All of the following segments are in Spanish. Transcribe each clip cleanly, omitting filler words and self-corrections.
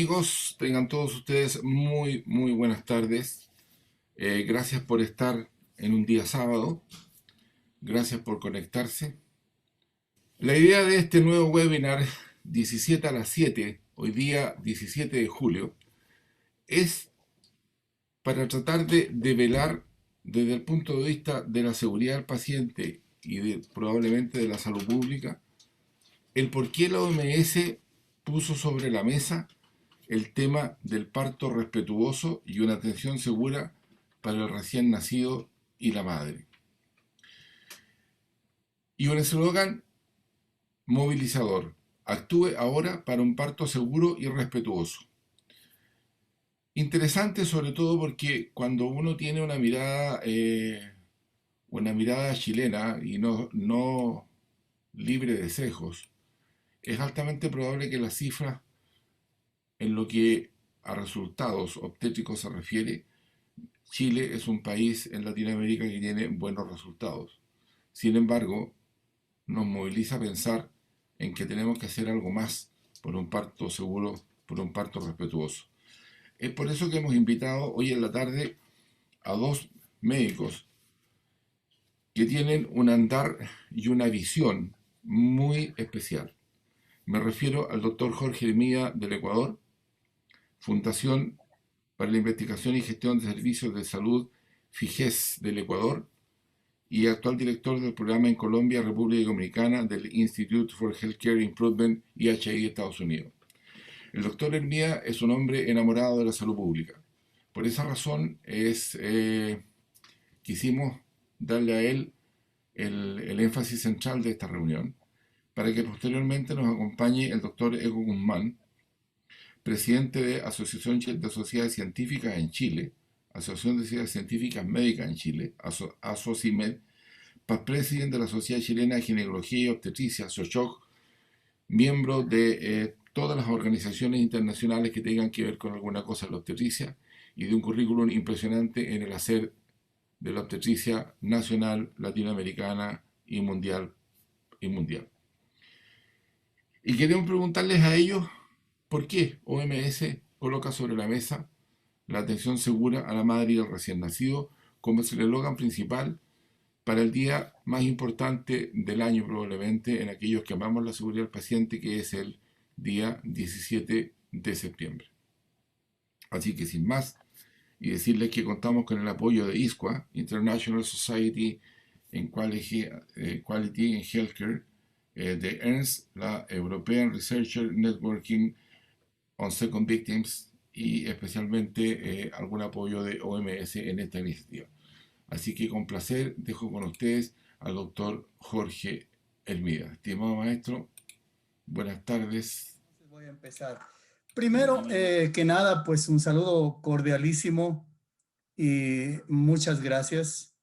amigos, tengan todos ustedes muy buenas tardes. Gracias por estar en un día sábado. Gracias por conectarse. La idea de este nuevo webinar, 17 a las 7, hoy día 17 de julio, es para tratar de develar desde el punto de vista de la seguridad del paciente y probablemente de la salud pública, el por qué la OMS puso sobre la mesa el tema del parto respetuoso y una atención segura para el recién nacido y la madre. Y un eslogan movilizador: actúe ahora para un parto seguro y respetuoso. Interesante sobre todo porque cuando uno tiene una mirada chilena y no libre de sesgos, es altamente probable que las cifras en lo que a resultados obstétricos se refiere, Chile es un país en Latinoamérica que tiene buenos resultados. Sin embargo, nos moviliza a pensar en que tenemos que hacer algo más por un parto seguro, por un parto respetuoso. Es por eso que hemos invitado hoy en la tarde a dos médicos que tienen un andar y una visión muy especial. Me refiero al doctor Jorge Hermida del Ecuador, Fundación para la Investigación y Gestión de Servicios de Salud, FIGES del Ecuador, y actual director del programa en Colombia, República Dominicana del Institute for Healthcare Improvement, IHI, Estados Unidos. El doctor Hermida es un hombre enamorado de la salud pública. Por esa razón quisimos darle a él el énfasis central de esta reunión, para que posteriormente nos acompañe el doctor Ego Guzmán, presidente de Asociación de Sociedades Científicas en Chile, Asociación de Sociedades Científicas Médicas en Chile, ASOCIMED, presidente de la Sociedad Chilena de Ginecología y Obstetricia, SOCHOG, miembro de todas las organizaciones internacionales que tengan que ver con alguna cosa de la obstetricia, y de un currículum impresionante en el hacer de la obstetricia nacional, latinoamericana y mundial. Y queremos preguntarles a ellos por qué OMS coloca sobre la mesa la atención segura a la madre y al recién nacido como el eslogan principal para el día más importante del año, probablemente en aquellos que amamos la seguridad del paciente, que es el día 17 de septiembre. Así que sin más, y decirles que contamos con el apoyo de ISQA, International Society in Quality in Healthcare, de ERNS, la European Researcher Networking on Second Victims, y especialmente algún apoyo de OMS en esta iniciativa. Así que con placer dejo con ustedes al doctor Jorge Hermida. Estimado maestro, buenas tardes. Entonces voy a empezar. Primero que nada, pues un saludo cordialísimo y muchas gracias.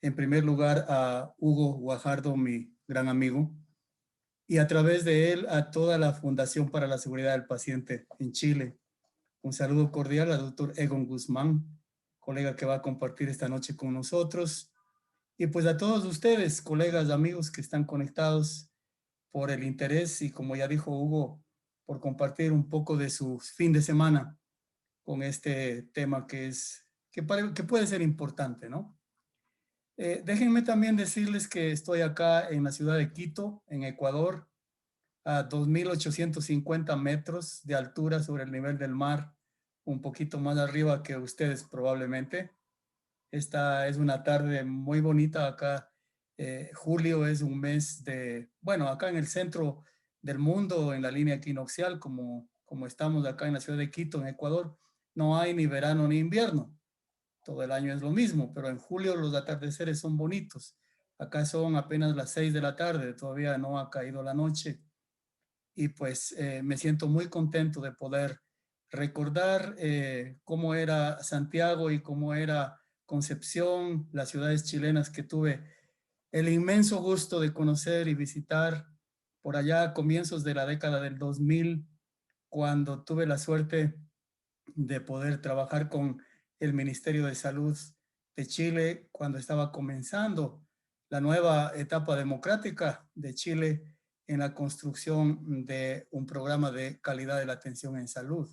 En primer lugar a Hugo Guajardo, mi gran amigo, y a través de él a toda la Fundación para la Seguridad del Paciente en Chile. Un saludo cordial al doctor Egon Guzmán, colega que va a compartir esta noche con nosotros. Y pues a todos ustedes, colegas, amigos que están conectados, por el interés y, como ya dijo Hugo, por compartir un poco de su fin de semana con este tema que puede ser importante, ¿no? Déjenme también decirles que estoy acá en la ciudad de Quito, en Ecuador, a 2.850 metros de altura sobre el nivel del mar, un poquito más arriba que ustedes probablemente. Esta es una tarde muy bonita acá. Julio es un mes bueno, acá en el centro del mundo, en la línea equinoccial, como estamos acá en la ciudad de Quito, en Ecuador, no hay ni verano ni invierno. Todo el año es lo mismo, pero en julio los atardeceres son bonitos. Acá son apenas las 6 de la tarde, todavía no ha caído la noche. Y pues me siento muy contento de poder recordar cómo era Santiago y cómo era Concepción, las ciudades chilenas que tuve el inmenso gusto de conocer y visitar por allá a comienzos de la década del 2000, cuando tuve la suerte de poder trabajar con el Ministerio de Salud de Chile, cuando estaba comenzando la nueva etapa democrática de Chile en la construcción de un programa de calidad de la atención en salud.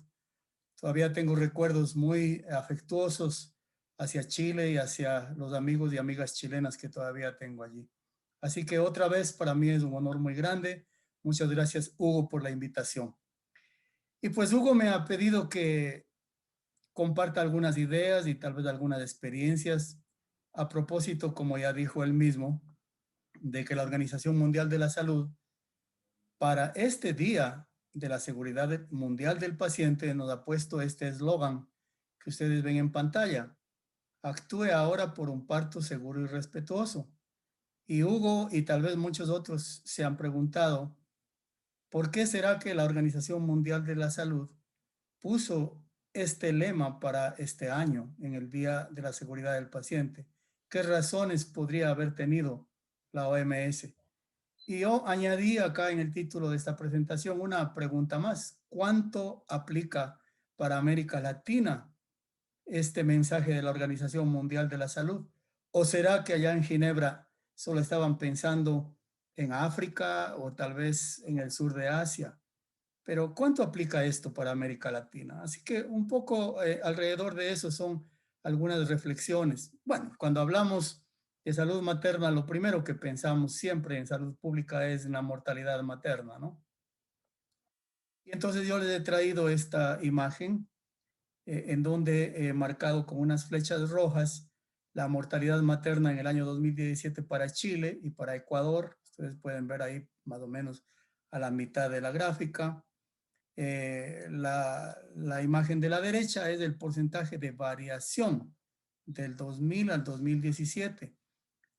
Todavía tengo recuerdos muy afectuosos hacia Chile y hacia los amigos y amigas chilenas que todavía tengo allí. Así que otra vez para mí es un honor muy grande. Muchas gracias, Hugo, por la invitación. Y pues Hugo me ha pedido que comparta algunas ideas y tal vez algunas experiencias a propósito, como ya dijo él mismo, de que la Organización Mundial de la Salud para este día de la seguridad mundial del paciente nos ha puesto este eslogan que ustedes ven en pantalla. Actúe ahora por un parto seguro y respetuoso. Y Hugo y tal vez muchos otros se han preguntado, ¿por qué será que la Organización Mundial de la Salud puso este lema para este año en el Día de la Seguridad del Paciente? ¿Qué razones podría haber tenido la OMS? Y yo añadí acá en el título de esta presentación una pregunta más. ¿Cuánto aplica para América Latina este mensaje de la Organización Mundial de la Salud? ¿O será que allá en Ginebra solo estaban pensando en África o tal vez en el sur de Asia? Pero ¿cuánto aplica esto para América Latina? Así que un poco alrededor de eso son algunas reflexiones. Bueno, cuando hablamos de salud materna, lo primero que pensamos siempre en salud pública es en la mortalidad materna, ¿no? Y entonces yo les he traído esta imagen en donde he marcado con unas flechas rojas la mortalidad materna en el año 2017 para Chile y para Ecuador. Ustedes pueden ver ahí más o menos a la mitad de la gráfica. La imagen de la derecha es el porcentaje de variación del 2000 al 2017.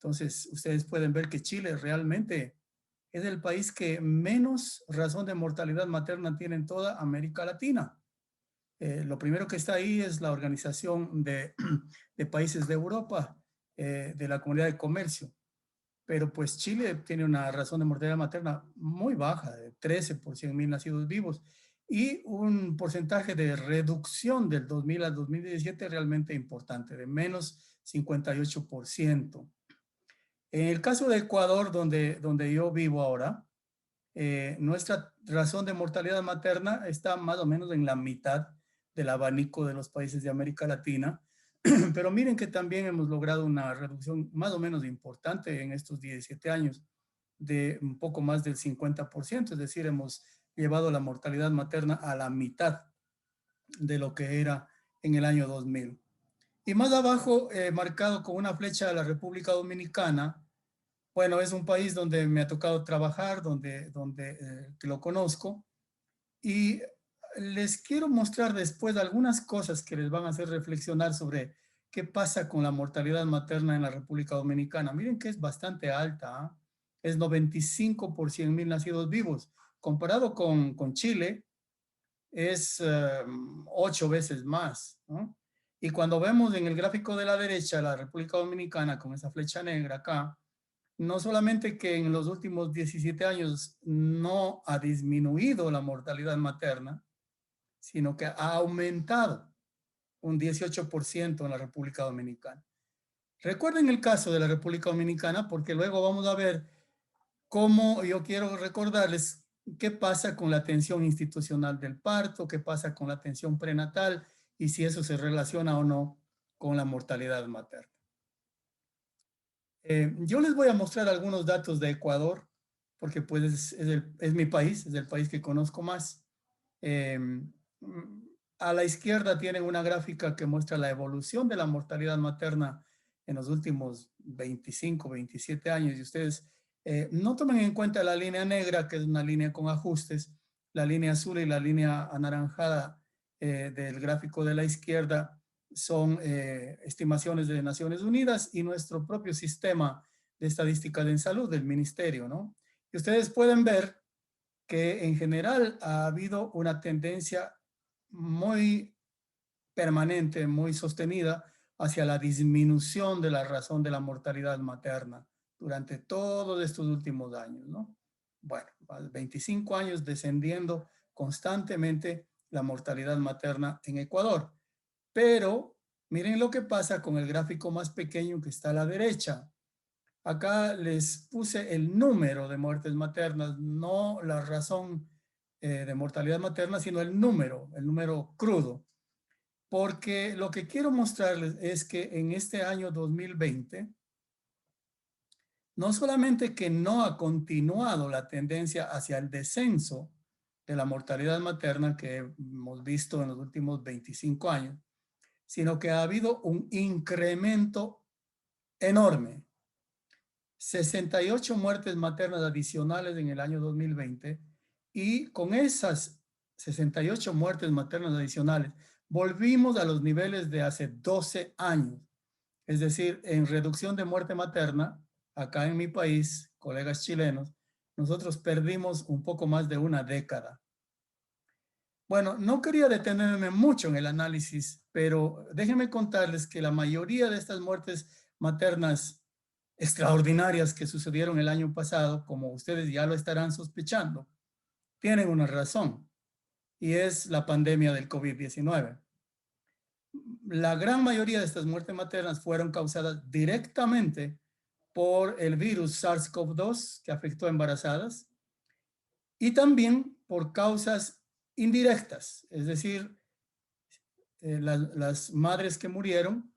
Entonces, ustedes pueden ver que Chile realmente es el país que menos razón de mortalidad materna tiene en toda América Latina. Lo primero que está ahí es la Organización de Países de Europa, de la Comunidad de Comercio. Pero pues Chile tiene una razón de mortalidad materna muy baja, de 13 por 100.000 nacidos vivos, y un porcentaje de reducción del 2000 al 2017 realmente importante, de menos 58%. En el caso de Ecuador, donde yo vivo ahora, nuestra razón de mortalidad materna está más o menos en la mitad del abanico de los países de América Latina, pero miren que también hemos logrado una reducción más o menos importante en estos 17 años, de un poco más del 50%, es decir, hemos llevado la mortalidad materna a la mitad de lo que era en el año 2000. Y más abajo, marcado con una flecha, la República Dominicana. Bueno, es un país donde me ha tocado trabajar, donde que lo conozco, y les quiero mostrar después algunas cosas que les van a hacer reflexionar sobre qué pasa con la mortalidad materna en la República Dominicana. Miren que es bastante alta, ¿eh? Es 95 por 100.000 nacidos vivos. Comparado con Chile, es 8 veces más, ¿no? Y cuando vemos en el gráfico de la derecha la República Dominicana con esa flecha negra acá, no solamente que en los últimos 17 años no ha disminuido la mortalidad materna, sino que ha aumentado un 18% en la República Dominicana. Recuerden el caso de la República Dominicana porque luego vamos a ver cómo yo quiero recordarles qué pasa con la atención institucional del parto, qué pasa con la atención prenatal y si eso se relaciona o no con la mortalidad materna. Yo les voy a mostrar algunos datos de Ecuador, porque pues es mi país, es el país que conozco más. Eh, a la izquierda tienen una gráfica que muestra la evolución de la mortalidad materna en los últimos 25, 27 años, y ustedes no tomen en cuenta la línea negra, que es una línea con ajustes, la línea azul y la línea anaranjada del gráfico de la izquierda son estimaciones de Naciones Unidas y nuestro propio sistema de estadística en salud del ministerio, ¿no? Y ustedes pueden ver que en general ha habido una tendencia muy permanente, muy sostenida hacia la disminución de la razón de la mortalidad materna durante todos estos últimos años, ¿no? Bueno, 25 años descendiendo constantemente la mortalidad materna en Ecuador. Pero miren lo que pasa con el gráfico más pequeño que está a la derecha. Acá les puse el número de muertes maternas, no la razón de mortalidad materna, sino el número crudo. Porque lo que quiero mostrarles es que en este año 2020, no solamente que no ha continuado la tendencia hacia el descenso de la mortalidad materna que hemos visto en los últimos 25 años, sino que ha habido un incremento enorme. 68 muertes maternas adicionales en el año 2020, y con esas 68 muertes maternas adicionales volvimos a los niveles de hace 12 años. Es decir, en reducción de muerte materna, acá en mi país, colegas chilenos, nosotros perdimos un poco más de una década. Bueno, no quería detenerme mucho en el análisis, pero déjenme contarles que la mayoría de estas muertes maternas extraordinarias que sucedieron el año pasado, como ustedes ya lo estarán sospechando, tienen una razón, y es la pandemia del COVID-19. La gran mayoría de estas muertes maternas fueron causadas directamente por el virus SARS-CoV-2 que afectó a embarazadas, y también por causas indirectas, es decir, las madres que murieron,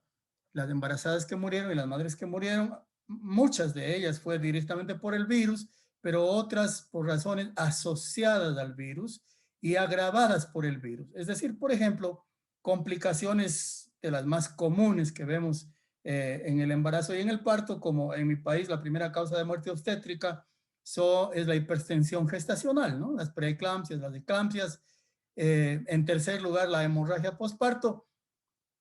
las embarazadas que murieron y las madres que murieron, muchas de ellas fue directamente por el virus, pero otras por razones asociadas al virus y agravadas por el virus. Es decir, por ejemplo, complicaciones de las más comunes que vemos en el embarazo y en el parto, como en mi país la primera causa de muerte obstétrica es la hipertensión gestacional, ¿no? Las preeclampsias, las eclampsias. En tercer lugar, la hemorragia postparto,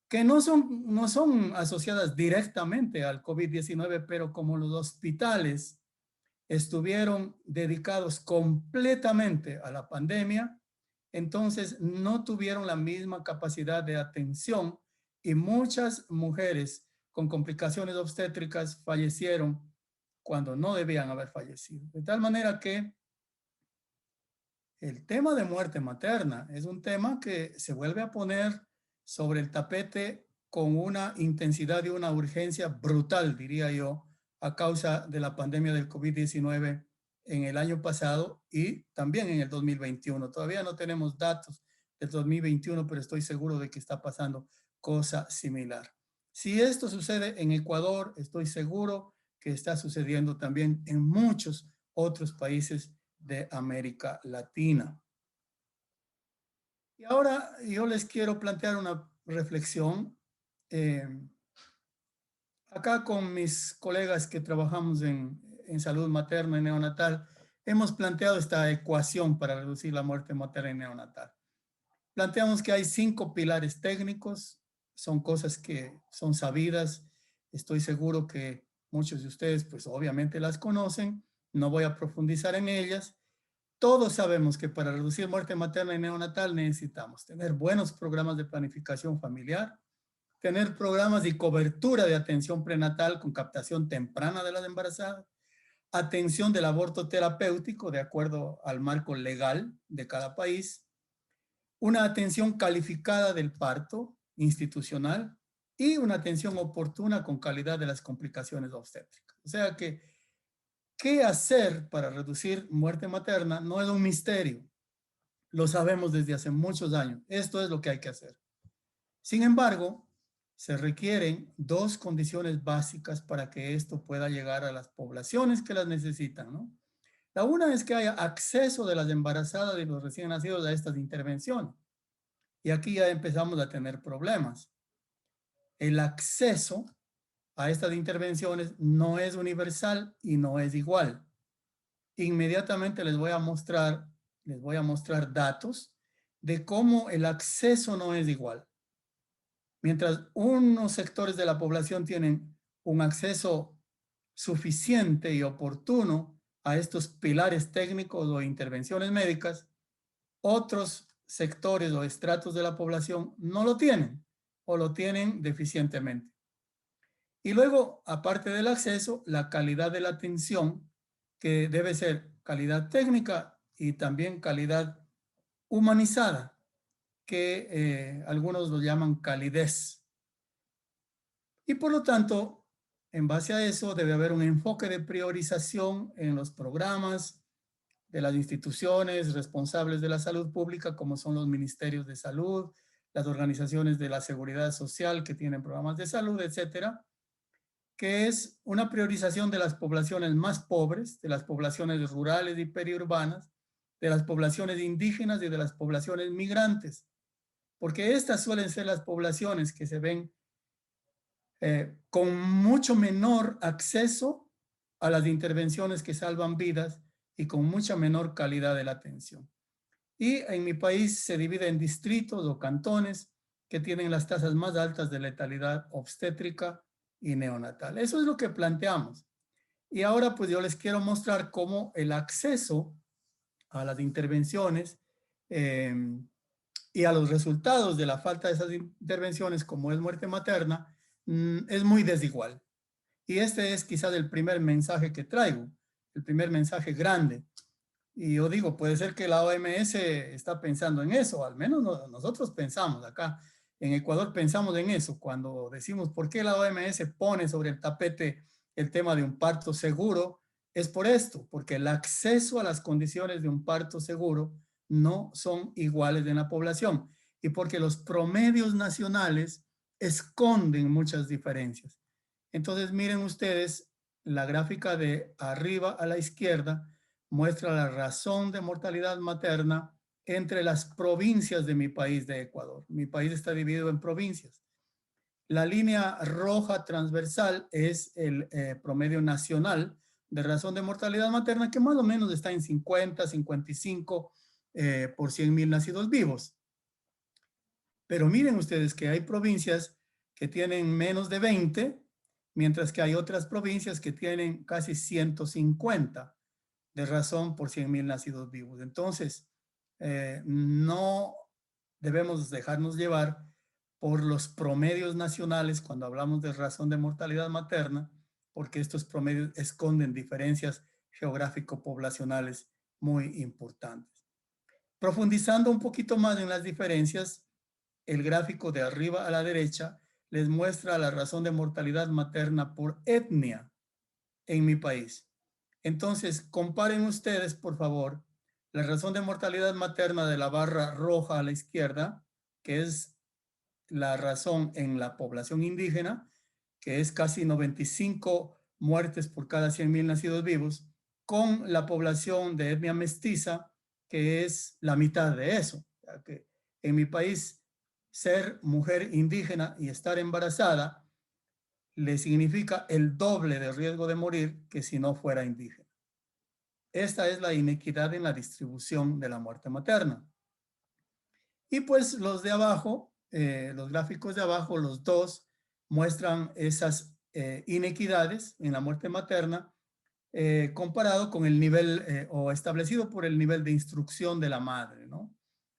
que no son asociadas directamente al COVID-19, pero como los hospitales estuvieron dedicados completamente a la pandemia, entonces no tuvieron la misma capacidad de atención, y muchas mujeres con complicaciones obstétricas fallecieron cuando no debían haber fallecido. De tal manera que el tema de muerte materna es un tema que se vuelve a poner sobre el tapete con una intensidad y una urgencia brutal, diría yo, a causa de la pandemia del COVID-19 en el año pasado y también en el 2021. Todavía no tenemos datos del 2021, pero estoy seguro de que está pasando cosa similar. Si esto sucede en Ecuador, estoy seguro que está sucediendo también en muchos otros países de América Latina. Y ahora yo les quiero plantear una reflexión. Eh, Acá con mis colegas que trabajamos en salud materna y neonatal, hemos planteado esta ecuación para reducir la muerte materna y neonatal. Planteamos que hay 5 pilares técnicos, son cosas que son sabidas. Estoy seguro que muchos de ustedes, pues obviamente las conocen, no voy a profundizar en ellas. Todos sabemos que para reducir muerte materna y neonatal necesitamos tener buenos programas de planificación familiar, tener programas de cobertura de atención prenatal con captación temprana de las embarazadas, atención del aborto terapéutico de acuerdo al marco legal de cada país, una atención calificada del parto institucional y una atención oportuna con calidad de las complicaciones obstétricas. O sea que, ¿qué hacer para reducir muerte materna? No es un misterio. Lo sabemos desde hace muchos años. Esto es lo que hay que hacer. Sin embargo, se requieren 2 condiciones básicas para que esto pueda llegar a las poblaciones que las necesitan, ¿no? La una es que haya acceso de las embarazadas y los recién nacidos a estas intervenciones. Y aquí ya empezamos a tener problemas. El acceso a estas intervenciones no es universal y no es igual. Inmediatamente les voy a mostrar datos de cómo el acceso no es igual. Mientras unos sectores de la población tienen un acceso suficiente y oportuno a estos pilares técnicos o intervenciones médicas, otros sectores o estratos de la población no lo tienen o lo tienen deficientemente. Y luego, aparte del acceso, la calidad de la atención, que debe ser calidad técnica y también calidad humanizada, que algunos lo llaman calidez. Y por lo tanto, en base a eso debe haber un enfoque de priorización en los programas de las instituciones responsables de la salud pública, como son los ministerios de salud, las organizaciones de la seguridad social que tienen programas de salud, etcétera, que es una priorización de las poblaciones más pobres, de las poblaciones rurales y periurbanas, de las poblaciones indígenas y de las poblaciones migrantes, porque estas suelen ser las poblaciones que se ven con mucho menor acceso a las intervenciones que salvan vidas y con mucha menor calidad de la atención. Y en mi país se divide en distritos o cantones que tienen las tasas más altas de letalidad obstétrica y neonatal. Eso es lo que planteamos. Y ahora pues yo les quiero mostrar cómo el acceso a las intervenciones eh, y a los resultados de la falta de esas intervenciones, como es muerte materna, es muy desigual. Y este es quizás el primer mensaje que traigo, el primer mensaje grande. Y yo digo, puede ser que la OMS está pensando en eso, al menos nosotros pensamos acá. En Ecuador pensamos en eso cuando decimos por qué la OMS pone sobre el tapete el tema de un parto seguro. Es por esto, porque el acceso a las condiciones de un parto seguro no son iguales en la población y porque los promedios nacionales esconden muchas diferencias. Entonces miren ustedes la gráfica de arriba a la izquierda muestra la razón de mortalidad materna entre las provincias de mi país de Ecuador. Mi país está dividido en provincias. La línea roja transversal es el promedio nacional de razón de mortalidad materna, que más o menos está en 50, 55 por 100,000 nacidos vivos. Pero miren ustedes que hay provincias que tienen menos de 20, mientras que hay otras provincias que tienen casi 150 de razón por 100,000 nacidos vivos. Entonces, no debemos dejarnos llevar por los promedios nacionales cuando hablamos de razón de mortalidad materna, porque estos promedios esconden diferencias geográfico-poblacionales muy importantes. Profundizando un poquito más en las diferencias, el gráfico de arriba a la derecha les muestra la razón de mortalidad materna por etnia en mi país. Entonces, comparen ustedes, por favor, la razón de mortalidad materna de la barra roja a la izquierda, que es la razón en la población indígena, que es casi 95 muertes por cada 100,000 nacidos vivos, con la población de etnia mestiza, que es la mitad de eso. Ya que en mi país, ser mujer indígena y estar embarazada le significa el doble de riesgo de morir que si no fuera indígena. Esta es la inequidad en la distribución de la muerte materna. Y pues los de abajo, los gráficos de abajo, los dos, muestran esas inequidades en la muerte materna comparado con el nivel o establecido por el nivel de instrucción de la madre, ¿no?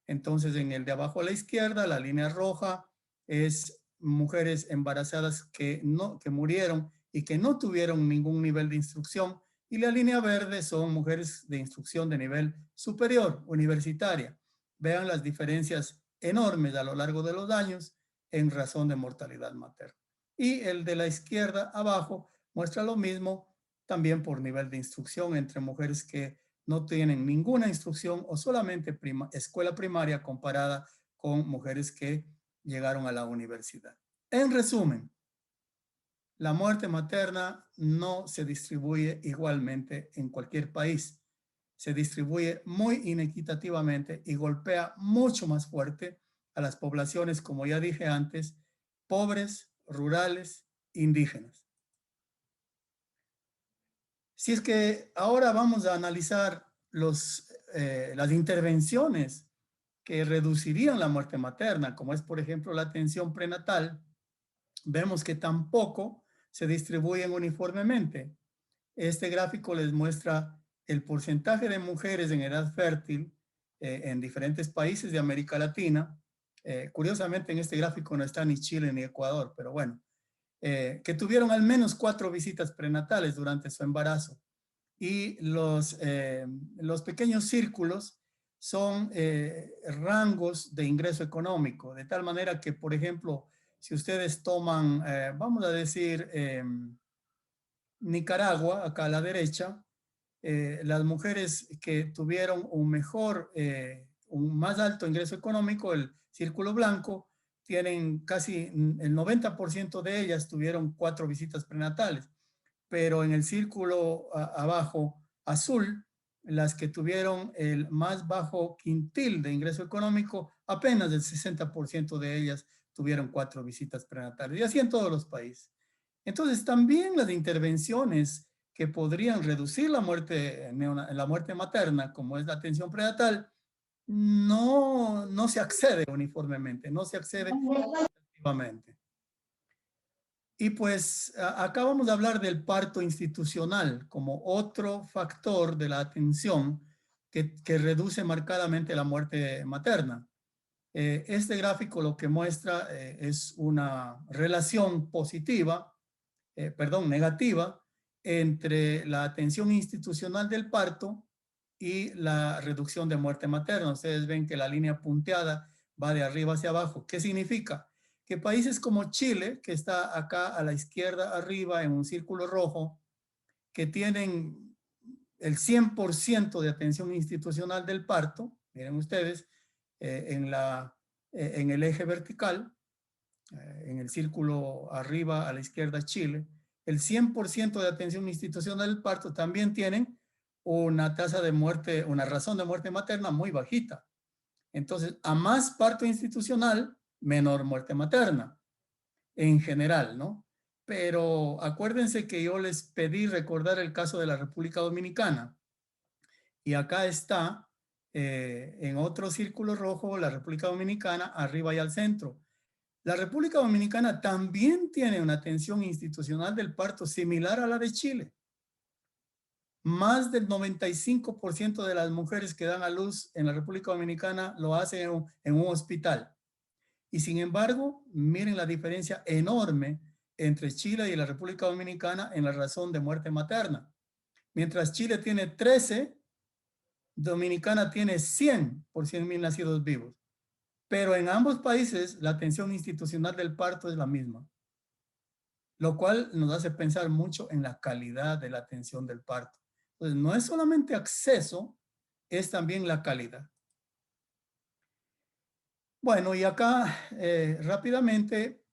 Entonces, en el de abajo a la izquierda, la línea roja es mujeres embarazadas que murieron y que no tuvieron ningún nivel de instrucción, y la línea verde son mujeres de instrucción de nivel superior, universitaria. Vean las diferencias enormes a lo largo de los años en razón de mortalidad materna. Y el de la izquierda abajo muestra lo mismo también por nivel de instrucción entre mujeres que no tienen ninguna instrucción o solamente escuela primaria comparada con mujeres que llegaron a la universidad. En resumen, la muerte materna no se distribuye igualmente en cualquier país. Se distribuye muy inequitativamente y golpea mucho más fuerte a las poblaciones, como ya dije antes, pobres, rurales, indígenas. Si es que ahora vamos a analizar las intervenciones que reducirían la muerte materna, como es por ejemplo la atención prenatal, vemos que tampoco se distribuyen uniformemente. Este gráfico les muestra el porcentaje de mujeres en edad fértil en diferentes países de América Latina. Curiosamente en este gráfico no está ni Chile ni Ecuador, pero bueno, que tuvieron al menos 4 visitas prenatales durante su embarazo. Y los pequeños círculos son rangos de ingreso económico, de tal manera que, por ejemplo, si ustedes toman, vamos a decir, Nicaragua, acá a la derecha, las mujeres que tuvieron un más alto ingreso económico, el círculo blanco, tienen casi el 90% de ellas tuvieron 4 visitas prenatales, pero en el círculo abajo azul, las que tuvieron el más bajo quintil de ingreso económico, apenas el 60% de ellas tuvieron 4 visitas prenatales, y así en todos los países. Entonces, también las intervenciones que podrían reducir la muerte materna, como es la atención prenatal, no se accede uniformemente, no se accede efectivamente. Y pues acá vamos a hablar del parto institucional como otro factor de la atención que reduce marcadamente la muerte materna. Este gráfico lo que muestra es una relación negativa entre la atención institucional del parto y la reducción de muerte materna. Ustedes ven que la línea punteada va de arriba hacia abajo. ¿Qué significa? Que países como Chile, que está acá a la izquierda arriba en un círculo rojo, que tienen el 100% de atención institucional del parto, miren ustedes, en el eje vertical, en el círculo arriba a la izquierda Chile, el 100% de atención institucional del parto también tienen una tasa de muerte, una razón de muerte materna muy bajita. Entonces, a más parto institucional, menor muerte materna, en general, ¿no? Pero acuérdense que yo les pedí recordar el caso de la República Dominicana. Y acá está, en otro círculo rojo, la República Dominicana, arriba y al centro. La República Dominicana también tiene una atención institucional del parto similar a la de Chile. Más del 95% de las mujeres que dan a luz en la República Dominicana lo hacen en un hospital. Y sin embargo, miren la diferencia enorme entre Chile y la República Dominicana en la razón de muerte materna. Mientras Chile tiene 13, Dominicana tiene 100 por 100.000 nacidos vivos. Pero en ambos países la atención institucional del parto es la misma, lo cual nos hace pensar mucho en la calidad de la atención del parto. Entonces, no es solamente acceso, es también la calidad. Bueno, y acá rápidamente,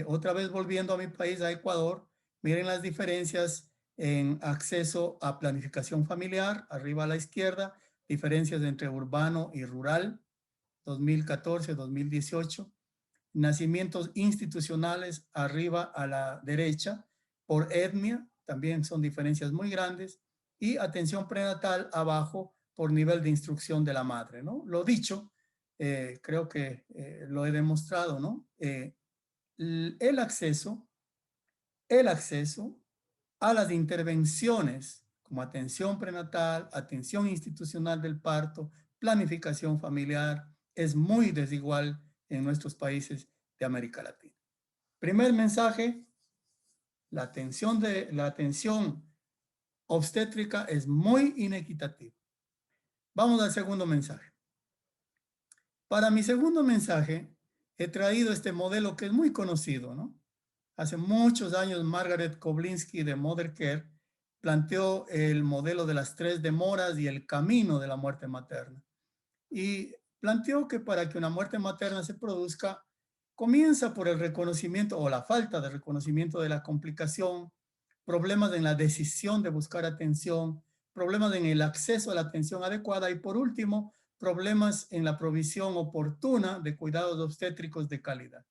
otra vez volviendo a mi país, a Ecuador, miren las diferencias en acceso a planificación familiar, arriba a la izquierda, diferencias entre urbano y rural, 2014-2018, nacimientos institucionales arriba a la derecha, por etnia, también son diferencias muy grandes, y atención prenatal abajo por nivel de instrucción de la madre, ¿no? Lo dicho, creo que lo he demostrado, ¿no? El acceso a las intervenciones como atención prenatal, atención institucional del parto, planificación familiar, es muy desigual en nuestros países de América Latina. Primer mensaje, la atención obstétrica es muy inequitativa. Vamos al segundo mensaje. Para mi segundo mensaje, he traído este modelo que es muy conocido, ¿no? Hace muchos años, Margaret Koblinski de Mother Care planteó el modelo de las 3 demoras y el camino de la muerte materna. Y planteó que para que una muerte materna se produzca, comienza por el reconocimiento o la falta de reconocimiento de la complicación, problemas en la decisión de buscar atención, problemas en el acceso a la atención adecuada y por último, problemas en la provisión oportuna de cuidados obstétricos de calidad.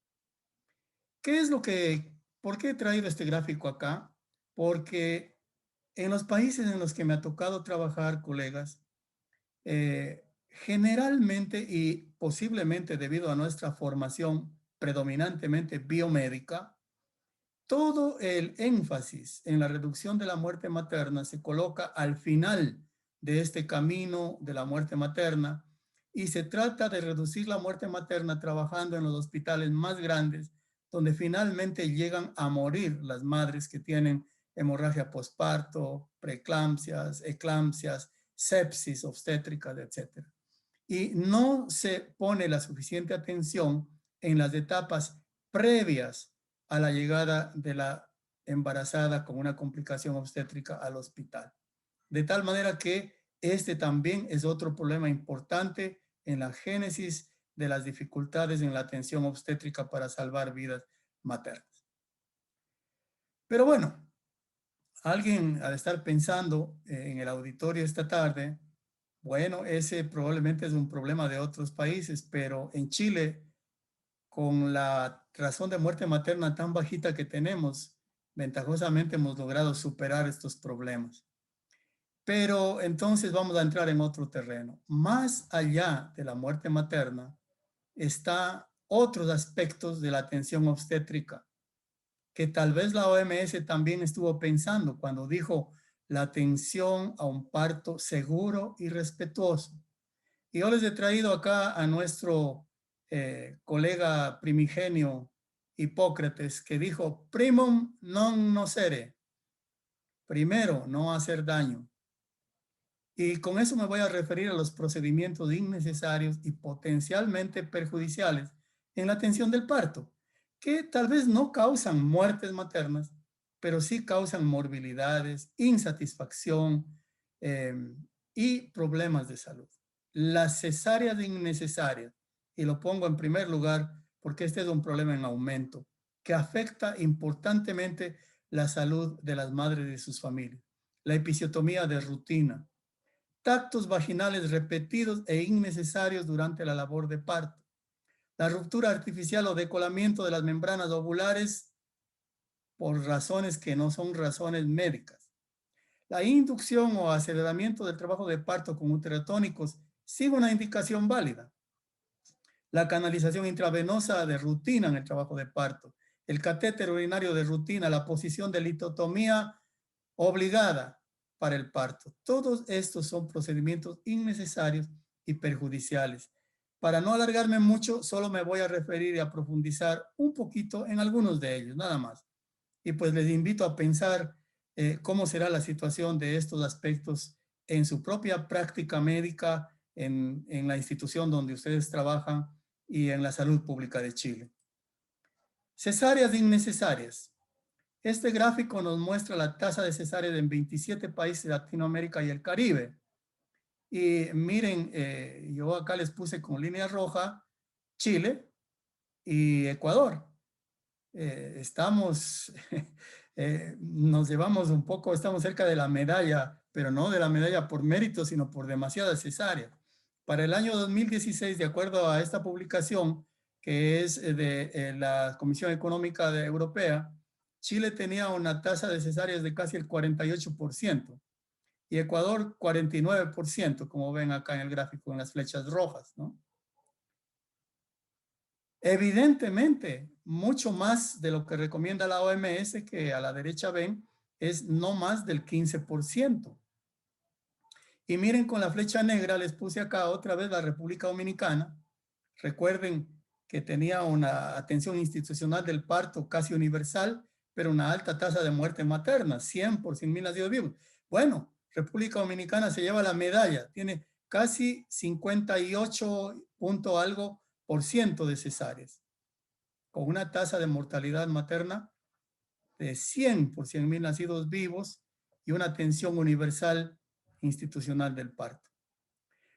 ¿Por qué he traído este gráfico acá? Porque en los países en los que me ha tocado trabajar, colegas, generalmente y posiblemente debido a nuestra formación predominantemente biomédica, todo el énfasis en la reducción de la muerte materna se coloca al final de este camino de la muerte materna y se trata de reducir la muerte materna trabajando en los hospitales más grandes donde finalmente llegan a morir las madres que tienen hemorragia postparto, preeclampsias, eclampsias, sepsis obstétricas, etc. Y no se pone la suficiente atención en las etapas previas a la llegada de la embarazada con una complicación obstétrica al hospital. De tal manera que este también es otro problema importante en la génesis de las dificultades en la atención obstétrica para salvar vidas maternas. Pero bueno, alguien al estar pensando en el auditorio esta tarde, bueno, ese probablemente es un problema de otros países, pero en Chile, con la razón de muerte materna tan bajita que tenemos, ventajosamente hemos logrado superar estos problemas. Pero entonces vamos a entrar en otro terreno. Más allá de la muerte materna, está otros aspectos de la atención obstétrica que tal vez la OMS también estuvo pensando cuando dijo la atención a un parto seguro y respetuoso. Y yo les he traído acá a nuestro colega primigenio Hipócrates, que dijo, primum non nocere, primero, no hacer daño. Y con eso me voy a referir a los procedimientos innecesarios y potencialmente perjudiciales en la atención del parto, que tal vez no causan muertes maternas, pero sí causan morbilidades, insatisfacción eh, y problemas de salud. Las cesáreas innecesarias, y lo pongo en primer lugar porque este es un problema en aumento que afecta importantemente la salud de las madres y de sus familias. La episiotomía de rutina, tactos vaginales repetidos e innecesarios durante la labor de parto, la ruptura artificial o decolamiento de las membranas ovulares por razones que no son razones médicas, la inducción o aceleramiento del trabajo de parto con uterotónicos sin una indicación válida, la canalización intravenosa de rutina en el trabajo de parto, el catéter urinario de rutina, la posición de litotomía obligada para el parto. Todos estos son procedimientos innecesarios y perjudiciales. Para no alargarme mucho, solo me voy a referir y a profundizar un poquito en algunos de ellos, nada más. Y pues les invito a pensar cómo será la situación de estos aspectos en su propia práctica médica, en la institución donde ustedes trabajan y en la salud pública de Chile. Cesáreas innecesarias. Este gráfico nos muestra la tasa de cesáreas en 27 países de Latinoamérica y el Caribe. Y miren, yo acá les puse con línea roja Chile y Ecuador. Nos llevamos un poco, estamos cerca de la medalla, pero no de la medalla por mérito, sino por demasiada cesárea. Para el año 2016, de acuerdo a esta publicación, que es de la Comisión Económica Europea, Chile tenía una tasa de cesáreas de casi el 48% y Ecuador 49%, como ven acá en el gráfico, en las flechas rojas, ¿no? Evidentemente, mucho más de lo que recomienda la OMS, que a la derecha ven, es no más del 15%. Y miren, con la flecha negra les puse acá otra vez la República Dominicana. Recuerden que tenía una atención institucional del parto casi universal, pero una alta tasa de muerte materna, 100 por 100.000 nacidos vivos. Bueno, República Dominicana se lleva la medalla, tiene casi 58 punto algo por ciento de cesáreas, con una tasa de mortalidad materna de 100 por 100.000 nacidos vivos y una atención universal institucional del parto.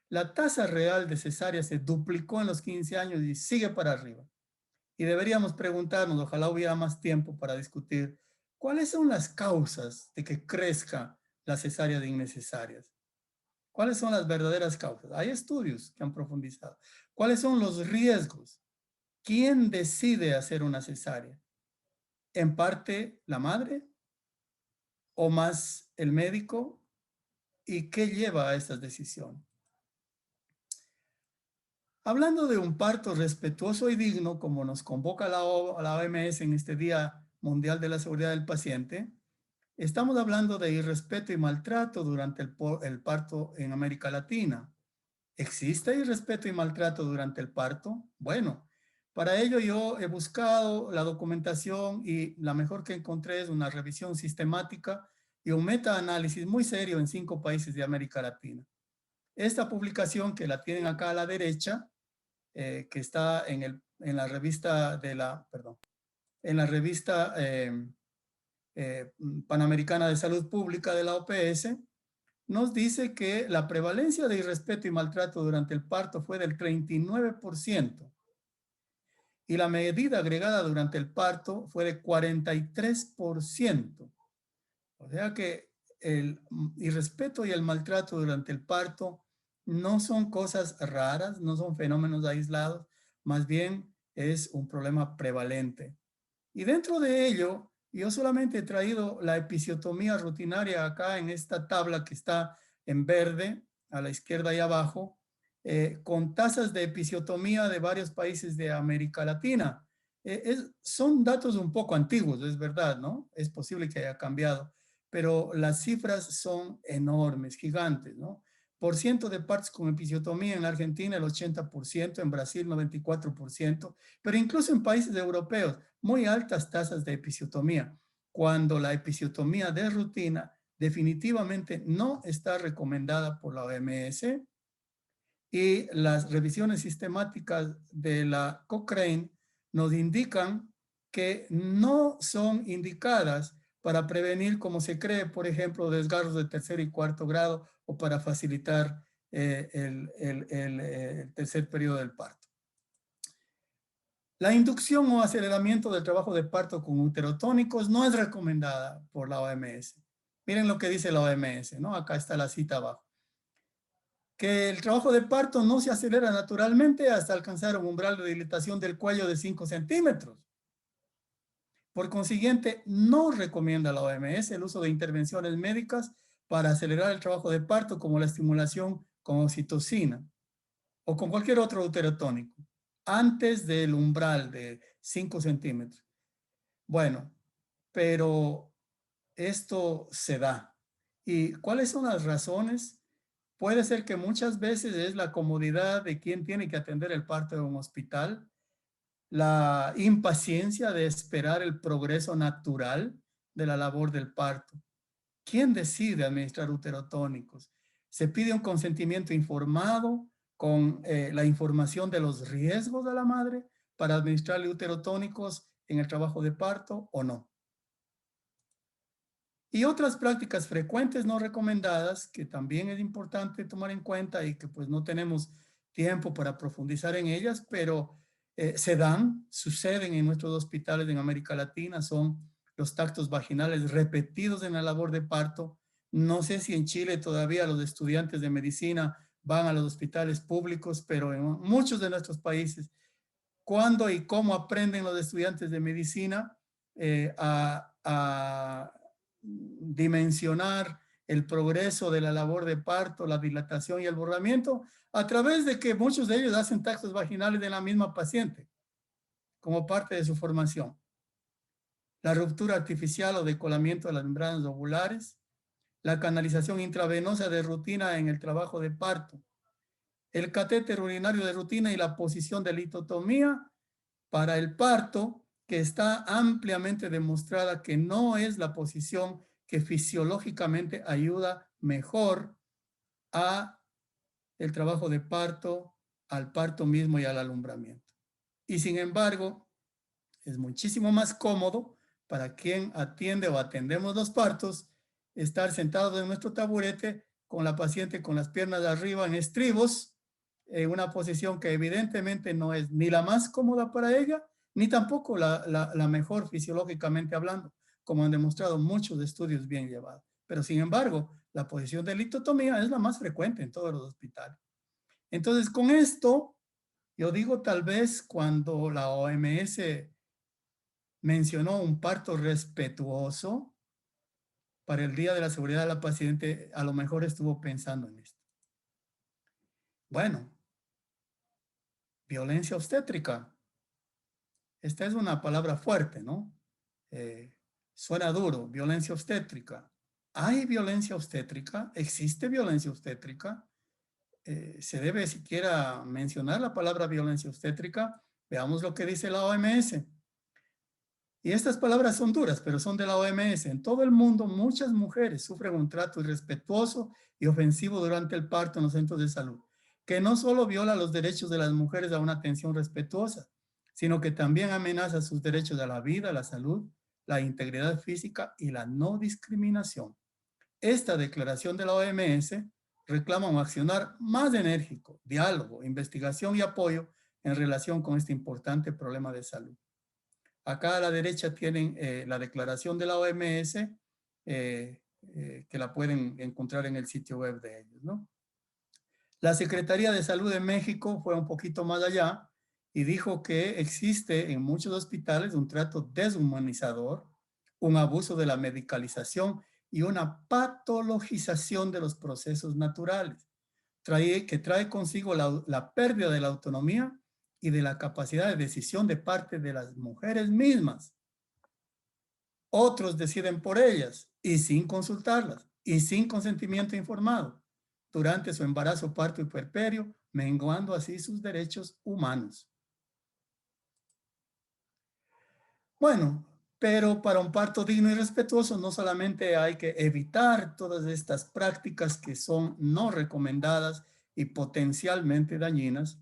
La tasa real de cesáreas se duplicó en los 15 años y sigue para arriba. Y deberíamos preguntarnos, ojalá hubiera más tiempo para discutir, ¿cuáles son las causas de que crezca las cesáreas innecesarias? ¿Cuáles son las verdaderas causas? Hay estudios que han profundizado. ¿Cuáles son los riesgos? ¿Quién decide hacer una cesárea? ¿En parte la madre o más el médico? ¿Y qué lleva a estas decisiones? Hablando de un parto respetuoso y digno, como nos convoca la OMS en este Día Mundial de la Seguridad del Paciente, estamos hablando de irrespeto y maltrato durante el parto en América Latina. ¿Existe irrespeto y maltrato durante el parto? Bueno, para ello yo he buscado la documentación y la mejor que encontré es una revisión sistemática y un metaanálisis muy serio en 5 países de América Latina. Esta publicación, que la tienen acá a la derecha, que está en la revista Panamericana de Salud Pública de la OPS, nos dice que la prevalencia de irrespeto y maltrato durante el parto fue del 39% y la medida agregada durante el parto fue de 43%. O sea que el irrespeto y el maltrato durante el parto no son cosas raras, no son fenómenos aislados, más bien es un problema prevalente. Y dentro de ello, yo solamente he traído la episiotomía rutinaria acá en esta tabla que está en verde, a la izquierda y abajo, con tasas de episiotomía de varios países de América Latina. Son datos un poco antiguos, es verdad, ¿no? Es posible que haya cambiado, pero las cifras son enormes, gigantes, ¿no? Por ciento de partos con episiotomía en la Argentina el 80%, en Brasil 94%, pero incluso en países europeos muy altas tasas de episiotomía, cuando la episiotomía de rutina definitivamente no está recomendada por la OMS y las revisiones sistemáticas de la Cochrane nos indican que no son indicadas para prevenir, como se cree, por ejemplo, desgarros de tercer y cuarto grado o para facilitar el tercer periodo del parto. La inducción o aceleramiento del trabajo de parto con uterotónicos no es recomendada por la OMS. Miren lo que dice la OMS, ¿no? Acá está la cita abajo. Que el trabajo de parto no se acelera naturalmente hasta alcanzar un umbral de dilatación del cuello de 5 centímetros. Por consiguiente, no recomienda la OMS el uso de intervenciones médicas para acelerar el trabajo de parto como la estimulación con oxitocina o con cualquier otro uterotónico antes del umbral de 5 centímetros. Bueno, pero esto se da. ¿Y cuáles son las razones? Puede ser que muchas veces es la comodidad de quien tiene que atender el parto en un hospital, la impaciencia de esperar el progreso natural de la labor del parto. ¿Quién decide administrar uterotónicos? Se pide un consentimiento informado con la información de los riesgos a la madre para administrarle uterotónicos en el trabajo de parto o no. Y otras prácticas frecuentes no recomendadas que también es importante tomar en cuenta y que pues no tenemos tiempo para profundizar en ellas, pero se dan, suceden en nuestros hospitales en América Latina, son los tactos vaginales repetidos en la labor de parto. No sé si en Chile todavía los estudiantes de medicina van a los hospitales públicos, pero en muchos de nuestros países, ¿cuándo y cómo aprenden los estudiantes de medicina a dimensionar el progreso de la labor de parto, la dilatación y el borramiento? A través de que muchos de ellos hacen tactos vaginales de la misma paciente como parte de su formación. La ruptura artificial o decolamiento de las membranas ovulares, la canalización intravenosa de rutina en el trabajo de parto, el catéter urinario de rutina y la posición de litotomía para el parto, que está ampliamente demostrada que no es la posición que fisiológicamente ayuda mejor a el trabajo de parto, al parto mismo y al alumbramiento. Y sin embargo, es muchísimo más cómodo para quien atiende o atendemos los partos estar sentados en nuestro taburete con la paciente con las piernas de arriba en estribos, en una posición que evidentemente no es ni la más cómoda para ella, ni tampoco la mejor fisiológicamente hablando, como han demostrado muchos estudios bien llevados. Pero sin embargo, la posición de litotomía es la más frecuente en todos los hospitales. Entonces, con esto, yo digo tal vez cuando la OMS mencionó un parto respetuoso para el Día de la Seguridad de la Paciente, a lo mejor estuvo pensando en esto. Bueno, violencia obstétrica. Esta es una palabra fuerte, ¿no? Suena duro, violencia obstétrica. ¿Hay violencia obstétrica? ¿Existe violencia obstétrica? ¿Se debe siquiera mencionar la palabra violencia obstétrica? Veamos lo que dice la OMS. Y estas palabras son duras, pero son de la OMS. En todo el mundo, muchas mujeres sufren un trato irrespetuoso y ofensivo durante el parto en los centros de salud, que no solo viola los derechos de las mujeres a una atención respetuosa, sino que también amenaza sus derechos a la vida, a la salud, la integridad física y la no discriminación. Esta declaración de la OMS reclama un accionar más enérgico, diálogo, investigación y apoyo en relación con este importante problema de salud. Acá a la derecha tienen la declaración de la OMS, que la pueden encontrar en el sitio web de ellos, ¿no? La Secretaría de Salud de México fue un poquito más allá y dijo que existe en muchos hospitales un trato deshumanizador, un abuso de la medicalización y una patologización de los procesos naturales, que trae consigo la pérdida de la autonomía y de la capacidad de decisión de parte de las mujeres mismas. Otros deciden por ellas y sin consultarlas y sin consentimiento informado durante su embarazo, parto y puerperio, menguando así sus derechos humanos. Bueno, pero para un parto digno y respetuoso no solamente hay que evitar todas estas prácticas que son no recomendadas y potencialmente dañinas,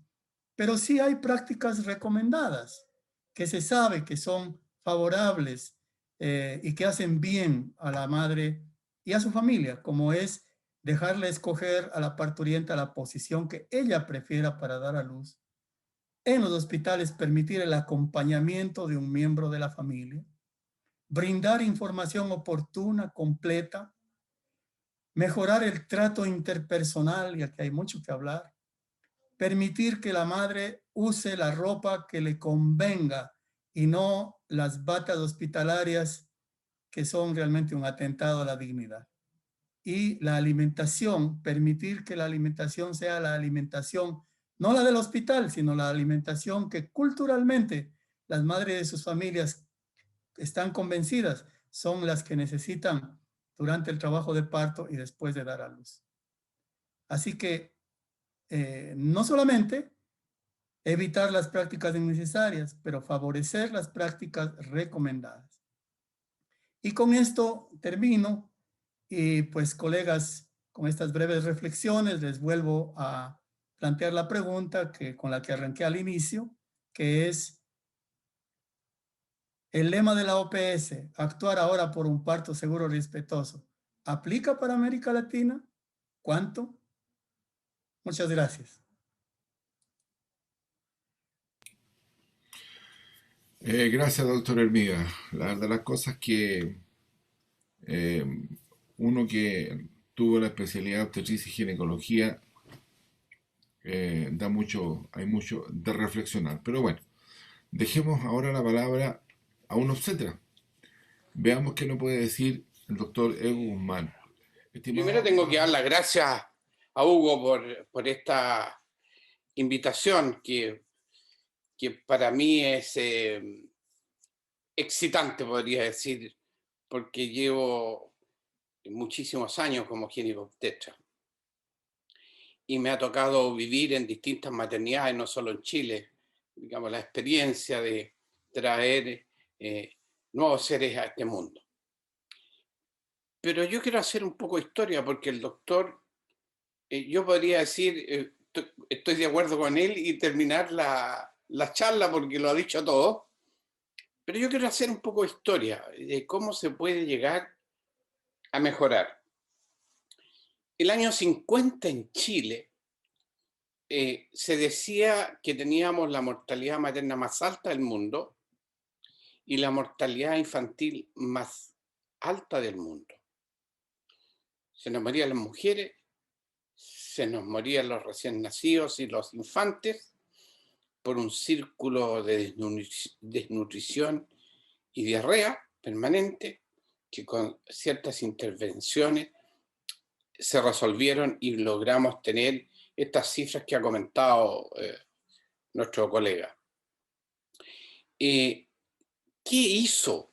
pero sí hay prácticas recomendadas que se sabe que son favorables y que hacen bien a la madre y a su familia, como es dejarle escoger a la parturienta la posición que ella prefiera para dar a luz. En los hospitales, permitir el acompañamiento de un miembro de la familia, brindar información oportuna, completa, mejorar el trato interpersonal, y aquí hay mucho que hablar, permitir que la madre use la ropa que le convenga y no las batas hospitalarias que son realmente un atentado a la dignidad. Y la alimentación, permitir que la alimentación sea la alimentación, no la del hospital, sino la alimentación que culturalmente las madres de sus familias están convencidas son las que necesitan durante el trabajo de parto y después de dar a luz. Así que no solamente evitar las prácticas innecesarias, pero favorecer las prácticas recomendadas. Y con esto termino. Y pues, colegas, con estas breves reflexiones les vuelvo a plantear la pregunta con la que arranqué al inicio, que es el lema de la OPS, actuar ahora por un parto seguro y respetuoso, ¿aplica para América Latina? ¿Cuánto? Muchas gracias. Gracias, doctor Hermiga. La verdad, las cosas que eh, uno que tuvo la especialidad de obstetricia y ginecología, hay mucho de reflexionar. Pero bueno, dejemos ahora la palabra a un obstetra. Veamos qué nos puede decir el doctor Ego Guzmán. Primero tengo que dar las gracias a Hugo por esta invitación que para mí es excitante, podría decir, porque llevo muchísimos años como ginecobstetra y me ha tocado vivir en distintas maternidades, no solo en Chile, digamos, la experiencia de traer nuevos seres a este mundo. Pero yo quiero hacer un poco de historia porque el doctor, yo podría decir, estoy de acuerdo con él y terminar la charla porque lo ha dicho todo, pero yo quiero hacer un poco de historia de cómo se puede llegar a mejorar. El año 50 en Chile se decía que teníamos la mortalidad materna más alta del mundo y la mortalidad infantil más alta del mundo. Se nos morían las mujeres, se nos morían los recién nacidos y los infantes por un círculo de desnutrición y diarrea permanente que con ciertas intervenciones se resolvieron y logramos tener estas cifras que ha comentado nuestro colega. ¿Qué hizo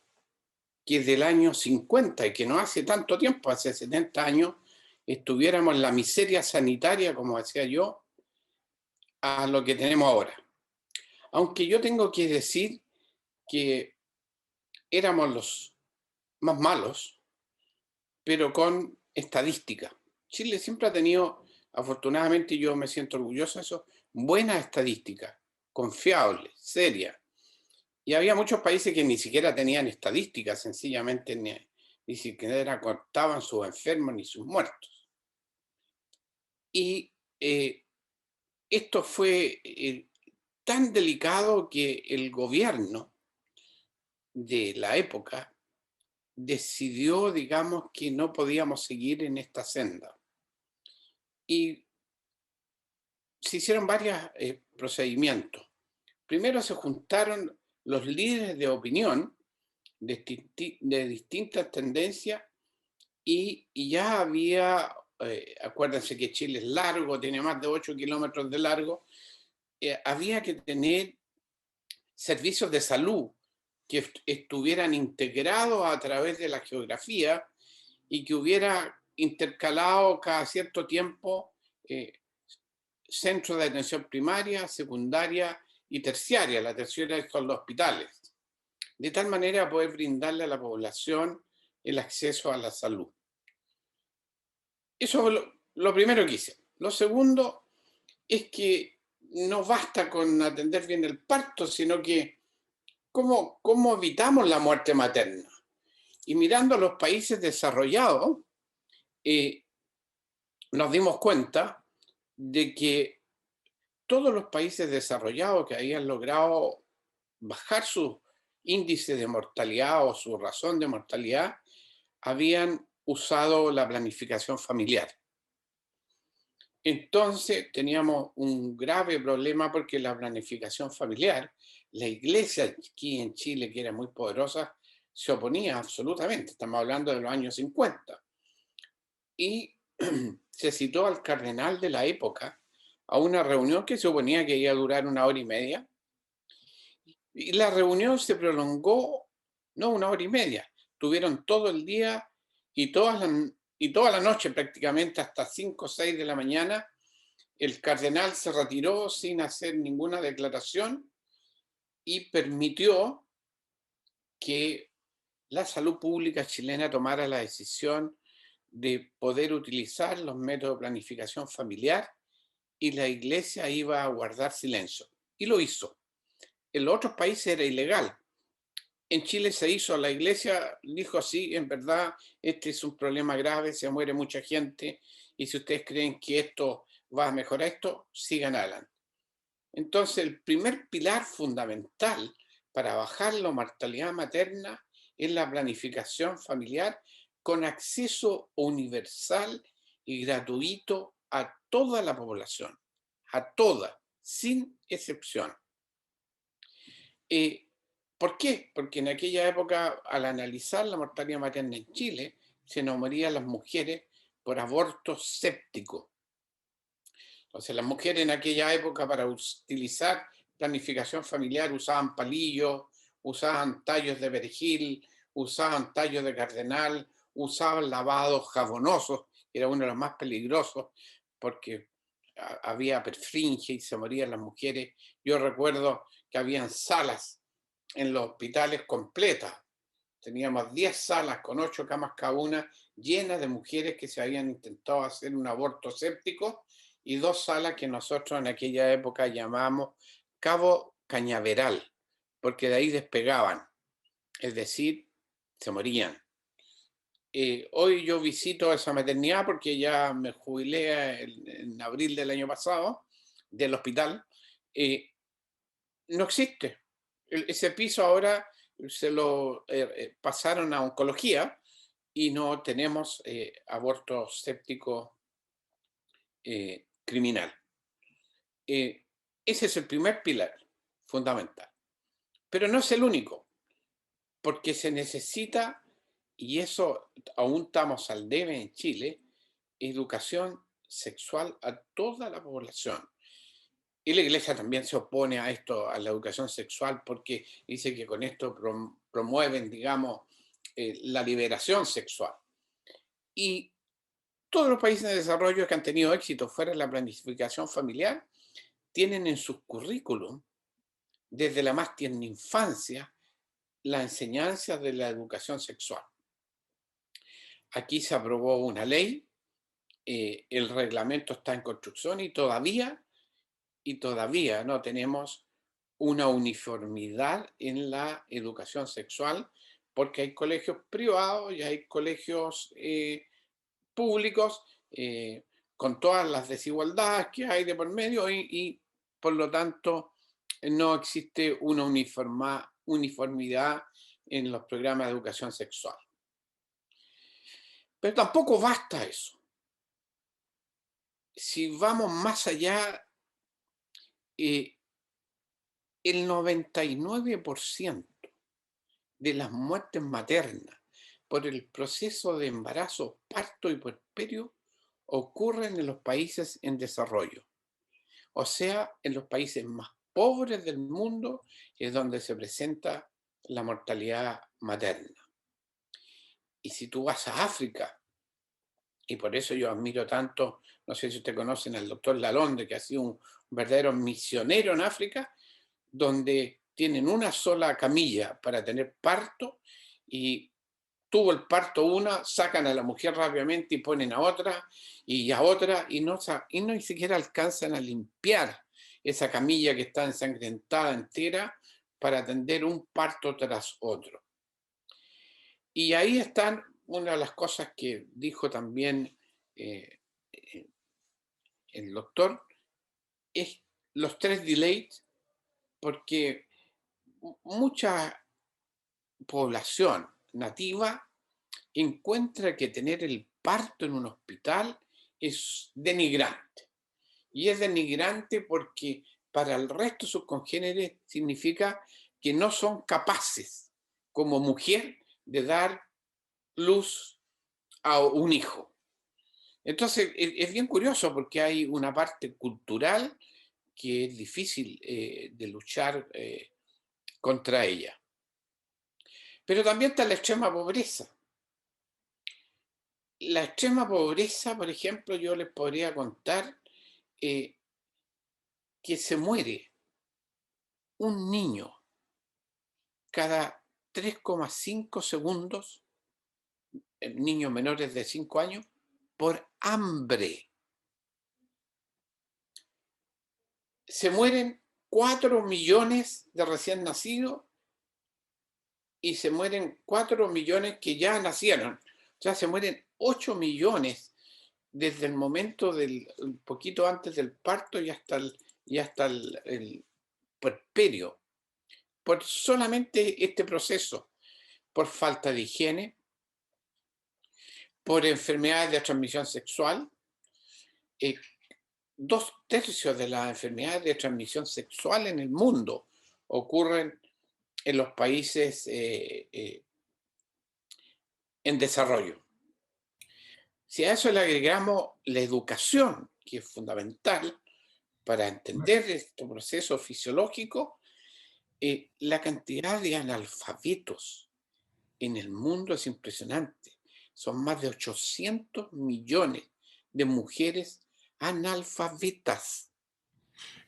que desde el año 50, y que no hace tanto tiempo, hace 70 años, estuviéramos en la miseria sanitaria, como decía yo, a lo que tenemos ahora? Aunque yo tengo que decir que éramos los más malos, pero con estadística. Chile siempre ha tenido, afortunadamente, yo me siento orgulloso de eso, buenas estadísticas, confiables, serias. Y había muchos países que ni siquiera tenían estadísticas, sencillamente ni siquiera contaban sus enfermos ni sus muertos. Y esto fue tan delicado que el gobierno de la época decidió, digamos, que no podíamos seguir en esta senda. Y se hicieron varios procedimientos. Primero se juntaron los líderes de opinión de distintas tendencias y ya había, acuérdense que Chile es largo, tiene más de 8 kilómetros de largo, había que tener servicios de salud que estuvieran integrados a través de la geografía y que hubiera intercalado cada cierto tiempo centros de atención primaria, secundaria y terciaria. La terciaria son los hospitales. De tal manera poder brindarle a la población el acceso a la salud. Eso es lo primero que hice. Lo segundo es que no basta con atender bien el parto, sino que cómo evitamos la muerte materna. Y mirando a los países desarrollados, nos dimos cuenta de que todos los países desarrollados que habían logrado bajar su índice de mortalidad o su razón de mortalidad, habían usado la planificación familiar. Entonces teníamos un grave problema porque la planificación familiar, la iglesia aquí en Chile, que era muy poderosa, se oponía absolutamente. Estamos hablando de los años 50. Y se citó al cardenal de la época a una reunión que se suponía que iba a durar 1 hora y media. Y la reunión se prolongó, no 1 hora y media, tuvieron todo el día y toda la noche prácticamente hasta 5 o 6 de la mañana. El cardenal se retiró sin hacer ninguna declaración y permitió que la salud pública chilena tomara la decisión de poder utilizar los métodos de planificación familiar y la iglesia iba a guardar silencio. Y lo hizo. En los otros países era ilegal. En Chile se hizo, la iglesia dijo sí, en verdad, este es un problema grave, se muere mucha gente y si ustedes creen que esto va a mejorar esto, sigan adelante. Entonces, el primer pilar fundamental para bajar la mortalidad materna es la planificación familiar con acceso universal y gratuito a toda la población, a toda, sin excepción. ¿Por qué? Porque en aquella época, al analizar la mortalidad materna en Chile, se nos morían las mujeres por aborto séptico. Entonces, las mujeres en aquella época, para utilizar planificación familiar, usaban palillos, usaban tallos de perejil, usaban tallos de cardenal, usaban lavados jabonosos, que era uno de los más peligrosos, porque había perfringe y se morían las mujeres. Yo recuerdo que habían salas en los hospitales completas. Teníamos 10 salas con 8 camas cada una, llenas de mujeres que se habían intentado hacer un aborto séptico, y 2 salas que nosotros en aquella época llamamos Cabo Cañaveral, porque de ahí despegaban, es decir, se morían. Hoy yo visito esa maternidad porque ya me jubilé en abril del año pasado del hospital. No existe. Ese piso ahora se lo pasaron a oncología y no tenemos aborto séptico criminal. Ese es el primer pilar fundamental. Pero no es el único, porque se necesita, y eso aún estamos al debe en Chile, educación sexual a toda la población. Y la iglesia también se opone a esto, a la educación sexual, porque dice que con esto promueven, digamos, la liberación sexual. Y todos los países de desarrollo que han tenido éxito fuera de la planificación familiar tienen en sus currículum, desde la más tierna infancia, la enseñanza de la educación sexual. Aquí se aprobó una ley, el reglamento está en construcción y todavía no tenemos una uniformidad en la educación sexual, porque hay colegios privados y hay colegios públicos, con todas las desigualdades que hay de por medio y por lo tanto no existe una uniformidad en los programas de educación sexual. Pero tampoco basta eso. Si vamos más allá, el 99% de las muertes maternas por el proceso de embarazo, parto y puerperio ocurren en los países en desarrollo. O sea, en los países más pobres del mundo es donde se presenta la mortalidad materna. Y si tú vas a África, y por eso yo admiro tanto, no sé si ustedes conocen al doctor Lalonde, que ha sido un verdadero misionero en África, donde tienen una sola camilla para tener parto y tuvo el parto una, sacan a la mujer rápidamente y ponen a otra y no ni siquiera alcanzan a limpiar esa camilla que está ensangrentada entera para atender un parto tras otro. Y ahí están una de las cosas que dijo también el doctor, es los 3 delays, porque mucha población nativa encuentra que tener el parto en un hospital es denigrante. Y es denigrante porque para el resto de sus congéneres significa que no son capaces, como mujer, de dar luz a un hijo. Entonces, es bien curioso porque hay una parte cultural que es difícil de luchar contra ella. Pero también está la extrema pobreza. La extrema pobreza, por ejemplo, yo les podría contar que se muere un niño cada 3,5 segundos, niños menores de 5 años, por hambre. Se mueren 4 millones de recién nacidos y se mueren 4 millones que ya nacieron. O sea, se mueren 8 millones desde el momento del un poquito antes del parto y hasta el puerperio, por solamente este proceso, por falta de higiene, por enfermedades de transmisión sexual. 2/3 de las enfermedades de transmisión sexual en el mundo ocurren en los países en desarrollo. Si a eso le agregamos la educación, que es fundamental para entender este proceso fisiológico, la cantidad de analfabetos en el mundo es impresionante. Son más de 800 millones de mujeres analfabetas.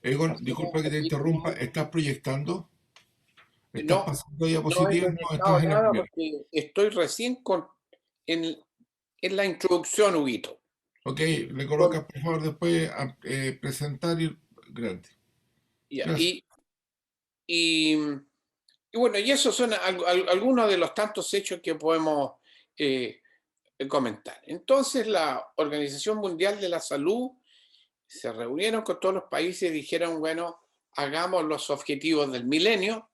Egon, disculpa que te interrumpa, ¿estás proyectando? ¿Estás No, pasando no he diapositivas? No, proyectado estás en la nada primera. porque estoy recién en la introducción, Huguito. Ok, le colocas por favor después a presentar y grande. Ya, Gracias. y bueno, y esos son algunos de los tantos hechos que podemos comentar. Entonces, la Organización Mundial de la Salud se reunieron con todos los países y dijeron, bueno, hagamos los objetivos del milenio,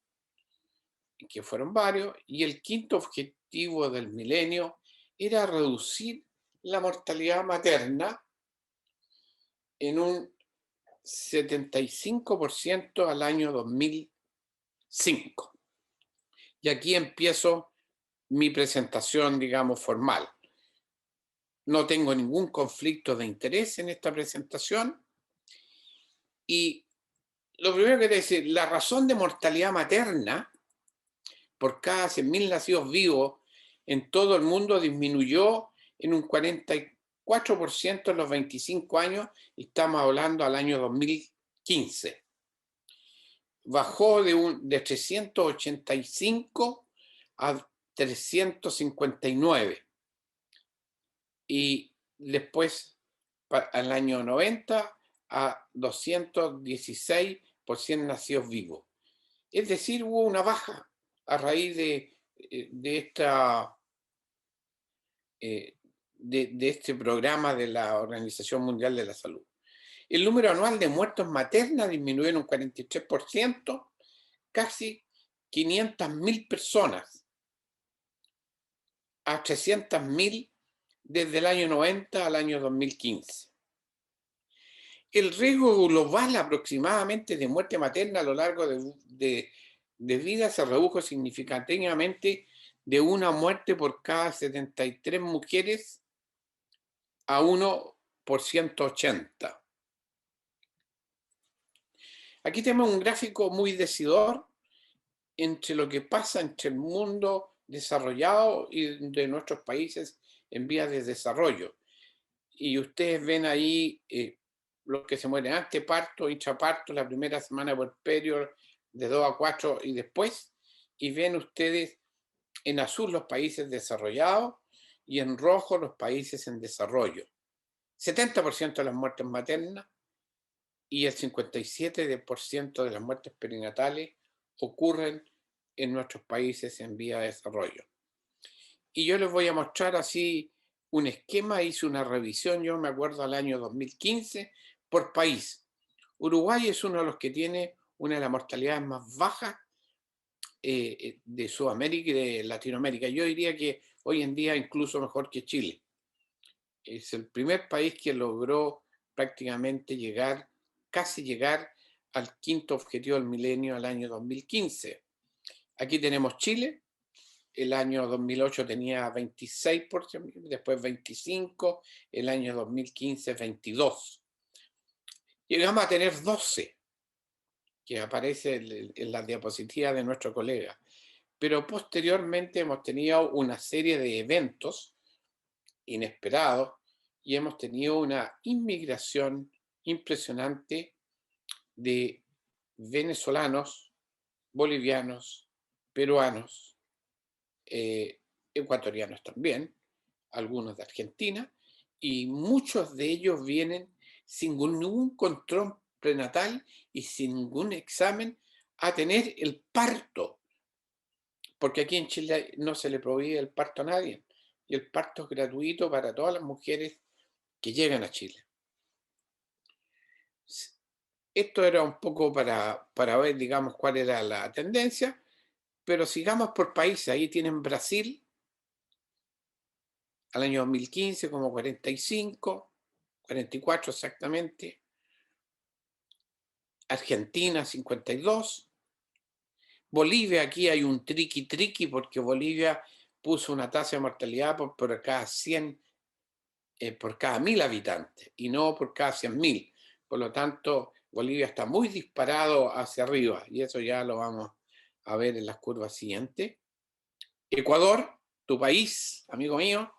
que fueron varios, y el quinto objetivo del milenio era reducir la mortalidad materna en un 75% al año 2005. Y aquí empiezo mi presentación, digamos, formal. No tengo ningún conflicto de interés en esta presentación. Y lo primero que te decir, la razón de mortalidad materna por cada 100.000 nacidos vivos en todo el mundo disminuyó en un 44% en los 25 años, y estamos hablando al año 2015. Bajó de 385 a 359. Y después, al año 90, a 216 por 100 nacidos vivos. Es decir, hubo una baja a raíz de esta, de este programa de la Organización Mundial de la Salud. El número anual de muertos maternas disminuyó en un 43%, casi 500.000 personas a 300.000 desde el año 90 al año 2015. El riesgo global aproximadamente de muerte materna a lo largo de vida se redujo significativamente de una muerte por cada 73 mujeres a 1 por 180. Aquí tenemos un gráfico muy decidor entre lo que pasa entre el mundo desarrollado y de nuestros países en vías de desarrollo. Y ustedes ven ahí los que se mueren antes parto, intraparto, la primera semana puerperio, de 2 a 4 y después. Y ven ustedes en azul los países desarrollados y en rojo los países en desarrollo. 70% de las muertes maternas y el 57% de las muertes perinatales ocurren en nuestros países en vía de desarrollo. Y yo les voy a mostrar así un esquema, hice una revisión, yo me acuerdo al año 2015, por país. Uruguay es uno de los que tiene una de las mortalidades más bajas de Sudamérica y de Latinoamérica. Yo diría que hoy en día incluso mejor que Chile. Es el primer país que logró prácticamente casi llegar al quinto objetivo del milenio al año 2015. Aquí tenemos Chile. El año 2008 tenía 26%, después 25%, el año 2015 22%. Llegamos a tener 12%, que aparece en la diapositiva de nuestro colega. Pero posteriormente hemos tenido una serie de eventos inesperados y hemos tenido una inmigración impresionante de venezolanos, bolivianos, peruanos, ecuatorianos también, algunos de Argentina, y muchos de ellos vienen sin ningún control prenatal y sin ningún examen a tener el parto, porque aquí en Chile no se le provee el parto a nadie, y el parto es gratuito para todas las mujeres que llegan a Chile. Esto era un poco para ver, digamos, cuál era la tendencia, pero sigamos por países. Ahí tienen Brasil, al año 2015 como 45, 44 exactamente. Argentina 52. Bolivia, aquí hay un triqui porque Bolivia puso una tasa de mortalidad por cada 100, por cada 1000 habitantes y no por cada 100.000. Por lo tanto, Bolivia está muy disparado hacia arriba y eso ya lo vamos a ver en las curvas siguientes. Ecuador, tu país, amigo mío,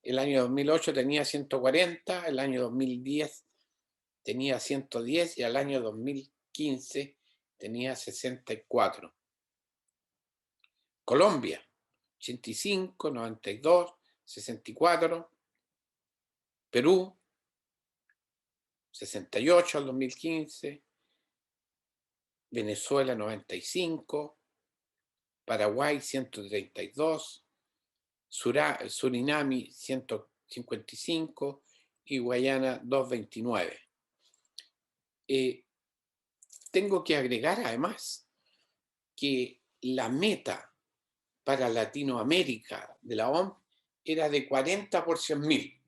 el año 2008 tenía 140, el año 2010 tenía 110 y al año 2015 tenía 64. Colombia, 85, 92, 64. Perú, 68 al 2015. Venezuela, 95. Paraguay, 132. Surinam, 155. Y Guayana, 229. Tengo que agregar además que la meta para Latinoamérica de la OMS era de 40 por 100.000.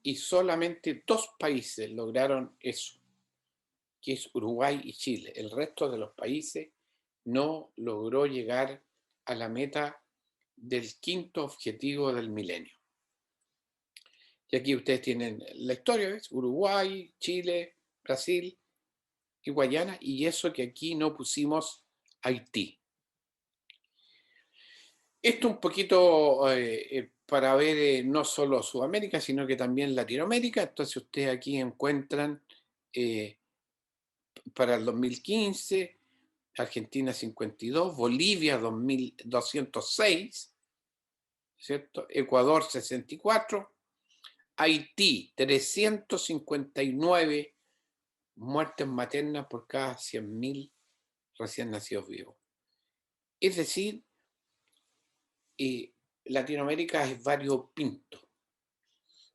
Y solamente 2 países lograron eso, que es Uruguay y Chile. El resto de los países no logró llegar a la meta del quinto objetivo del milenio. Y aquí ustedes tienen la historia, ¿ves? Uruguay, Chile, Brasil y Guayana, y eso que aquí no pusimos Haití. Esto un poquito para ver no solo Sudamérica, sino que también Latinoamérica. Entonces ustedes aquí encuentran para el 2015, Argentina 52, Bolivia 206, ¿cierto? Ecuador 64, Haití 359 muertes maternas por cada 100.000 recién nacidos vivos. Es decir, Latinoamérica es variopinto.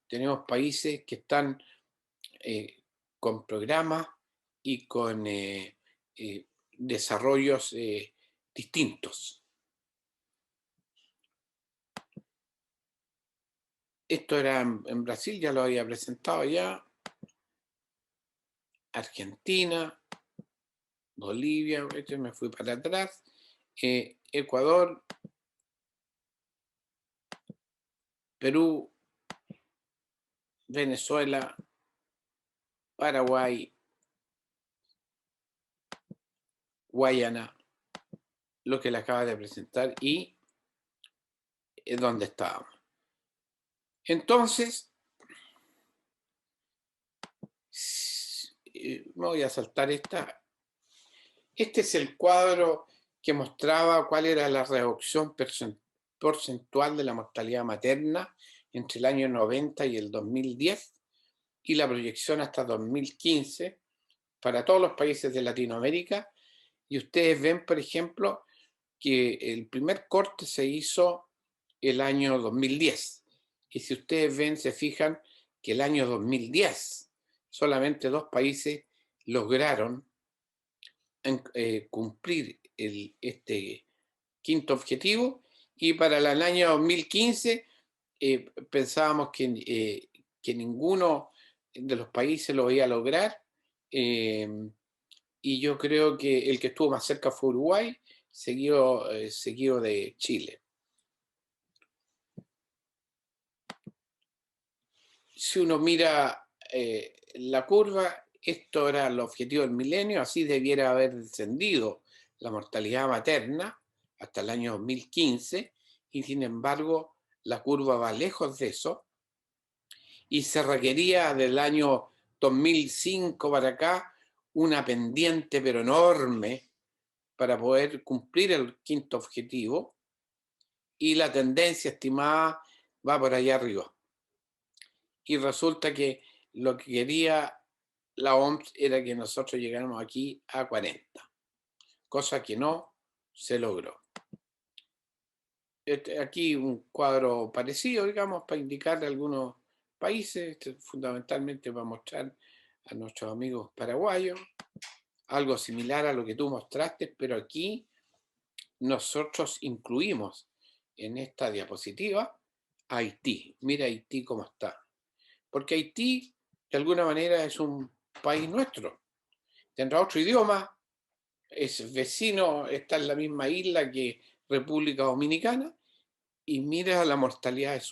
Tenemos países que están con programas y con desarrollos distintos. Esto era en Brasil, ya lo había presentado ya. Argentina, Bolivia, me fui para atrás. Ecuador, Perú, Venezuela, Paraguay, Guayana, lo que le acaba de presentar y donde estábamos. Entonces, me voy a saltar esta. Este es el cuadro que mostraba cuál era la reducción porcentual de la mortalidad materna entre el año 90 y el 2010 y la proyección hasta 2015 para todos los países de Latinoamérica. Y ustedes ven, por ejemplo, que el primer corte se hizo el año 2010. Y si ustedes ven, se fijan que el año 2010 solamente 2 países lograron cumplir este quinto objetivo, y para el año 2015 pensábamos que ninguno de los países lo iba a lograr, y yo creo que el que estuvo más cerca fue Uruguay, seguido de Chile. Si uno mira la curva, esto era el objetivo del milenio, así debiera haber descendido la mortalidad materna hasta el año 2015, y sin embargo la curva va lejos de eso, y se requería del año 2005 para acá una pendiente pero enorme para poder cumplir el quinto objetivo, y la tendencia estimada va por allá arriba. Y resulta que lo que quería la OMS era que nosotros llegáramos aquí a 40, cosa que no se logró. Aquí un cuadro parecido, digamos, para indicar algunos países, fundamentalmente para mostrar a nuestros amigos paraguayos, algo similar a lo que tú mostraste, pero aquí nosotros incluimos en esta diapositiva a Haití. Mira Haití cómo está. Porque Haití, de alguna manera, es un país nuestro. Tendrá otro idioma, es vecino, está en la misma isla que República Dominicana, y mira, la mortalidad es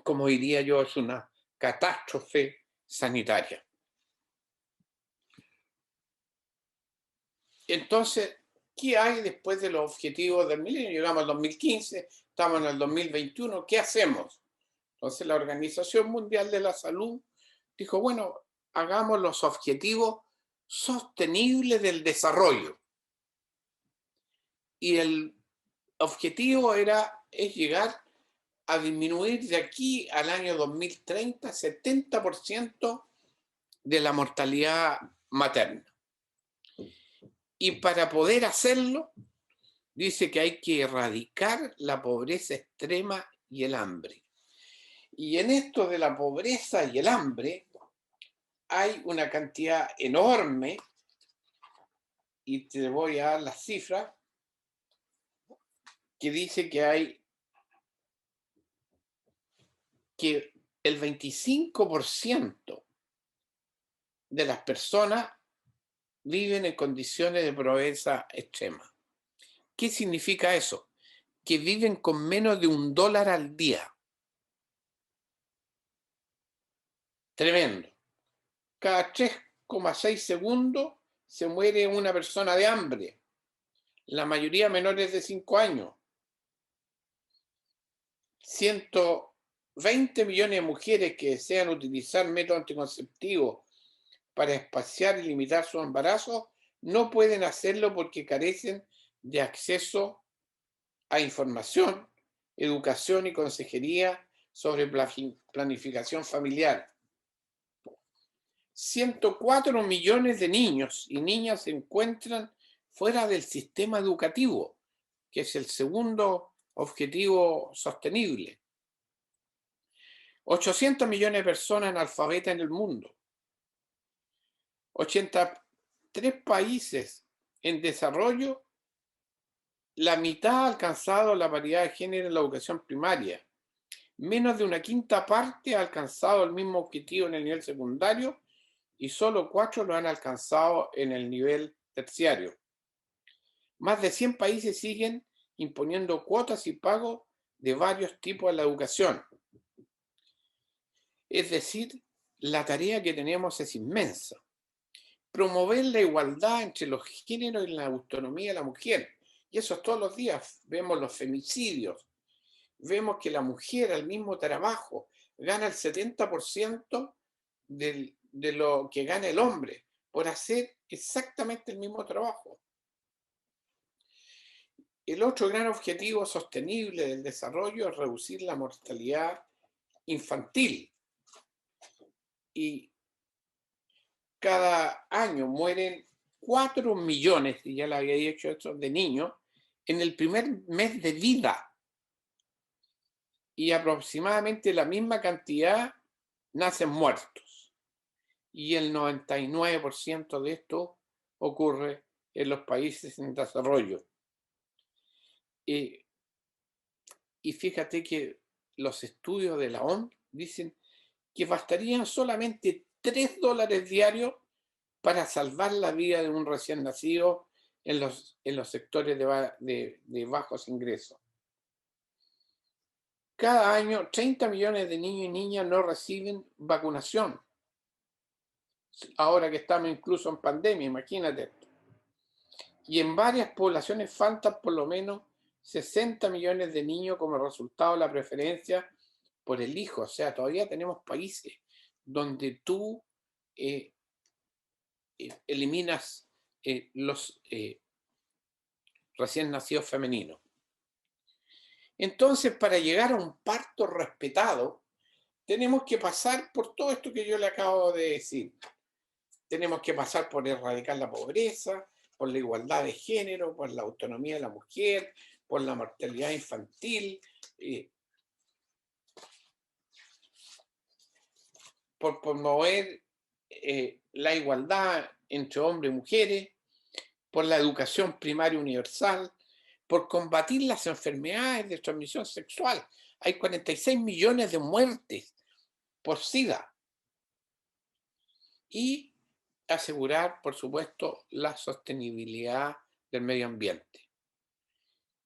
como diría yo, es una catástrofe sanitaria. Entonces, ¿qué hay después de los objetivos del milenio? Llegamos al 2015, estamos en el 2021, ¿qué hacemos? Entonces, la Organización Mundial de la Salud dijo, bueno, hagamos los objetivos sostenibles del desarrollo. Y el objetivo es llegar a disminuir de aquí al año 2030 70% de la mortalidad materna. Y para poder hacerlo, dice que hay que erradicar la pobreza extrema y el hambre. Y en esto de la pobreza y el hambre hay una cantidad enorme, y te voy a dar las cifras, que dice que el 25% de las personas viven en condiciones de pobreza extrema. ¿Qué significa eso? Que viven con menos de $1 al día. Tremendo. Cada 3,6 segundos se muere una persona de hambre, la mayoría menores de 5 años. 120 millones de mujeres que desean utilizar métodos anticonceptivos para espaciar y limitar su embarazo no pueden hacerlo porque carecen de acceso a información, educación y consejería sobre planificación familiar. 104 millones de niños y niñas se encuentran fuera del sistema educativo, que es el segundo objetivo sostenible. 800 millones de personas analfabetas en el mundo. 83 países en desarrollo, la mitad ha alcanzado la paridad de género en la educación primaria. Menos de una quinta parte ha alcanzado el mismo objetivo en el nivel secundario y solo 4 lo han alcanzado en el nivel terciario. Más de 100 países siguen imponiendo cuotas y pagos de varios tipos a la educación. Es decir, la tarea que tenemos es inmensa. Promover la igualdad entre los géneros y la autonomía de la mujer. Y eso todos los días. Vemos los femicidios. Vemos que la mujer al mismo trabajo gana el 70% de lo que gana el hombre por hacer exactamente el mismo trabajo. El otro gran objetivo sostenible del desarrollo es reducir la mortalidad infantil. Y cada año mueren 4 millones, y ya lo había dicho esto, de niños en el primer mes de vida. Y aproximadamente la misma cantidad nacen muertos. Y el 99% de esto ocurre en los países en desarrollo. Y fíjate que los estudios de la OMS dicen que bastarían solamente $3 diarios para salvar la vida de un recién nacido en los sectores de bajos ingresos. Cada año 30 millones de niños y niñas no reciben vacunación. Ahora que estamos incluso en pandemia, imagínate esto. Y en varias poblaciones faltan por lo menos 60 millones de niños como resultado de la preferencia por el hijo. O sea, todavía tenemos países donde tú eliminas los recién nacidos femeninos. Entonces, para llegar a un parto respetado, tenemos que pasar por todo esto que yo le acabo de decir. Tenemos que pasar por erradicar la pobreza, por la igualdad de género, por la autonomía de la mujer, por la mortalidad infantil, por promover la igualdad entre hombres y mujeres, por la educación primaria universal, por combatir las enfermedades de transmisión sexual. Hay 46 millones de muertes por SIDA. Y asegurar, por supuesto, la sostenibilidad del medio ambiente.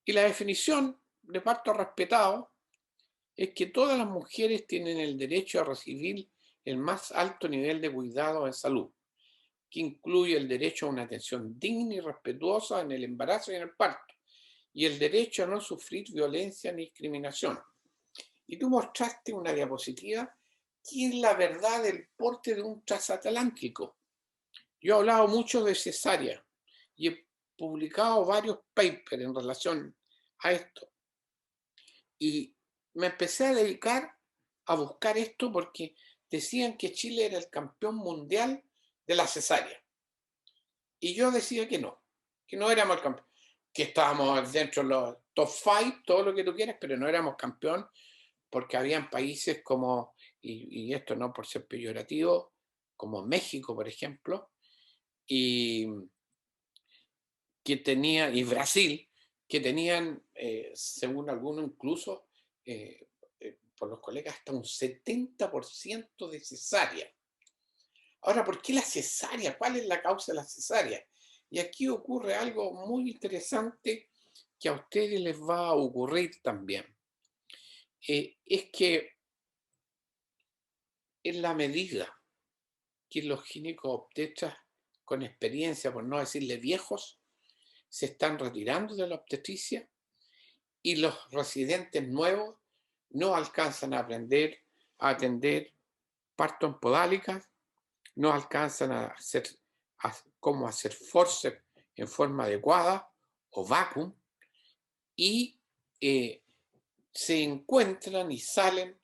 Y la definición de parto respetado es que todas las mujeres tienen el derecho a recibir el más alto nivel de cuidado en salud, que incluye el derecho a una atención digna y respetuosa en el embarazo y en el parto, y el derecho a no sufrir violencia ni discriminación. Y tú mostraste una diapositiva que es la verdad del porte de un transatlántico. Yo he hablado mucho de cesárea y he publicado varios papers en relación a esto. Y me empecé a dedicar a buscar esto porque decían que Chile era el campeón mundial de la cesárea. Y yo decía que no éramos el campeón, que estábamos dentro de los top 5, todo lo que tú quieras, pero no éramos campeón porque habían países como, y esto no por ser peyorativo, como México, por ejemplo, y Brasil, que tenían, según algunos incluso, por los colegas, hasta un 70% de cesárea. Ahora, ¿por qué la cesárea? ¿Cuál es la causa de la cesárea? Y aquí ocurre algo muy interesante que a ustedes les va a ocurrir también. Es que en la medida que los ginecobstetras con experiencia, por no decirle viejos, se están retirando de la obstetricia y los residentes nuevos no alcanzan a aprender a atender parto en podálicas, no alcanzan a cómo hacer forceps en forma adecuada o vacuum, y se encuentran y salen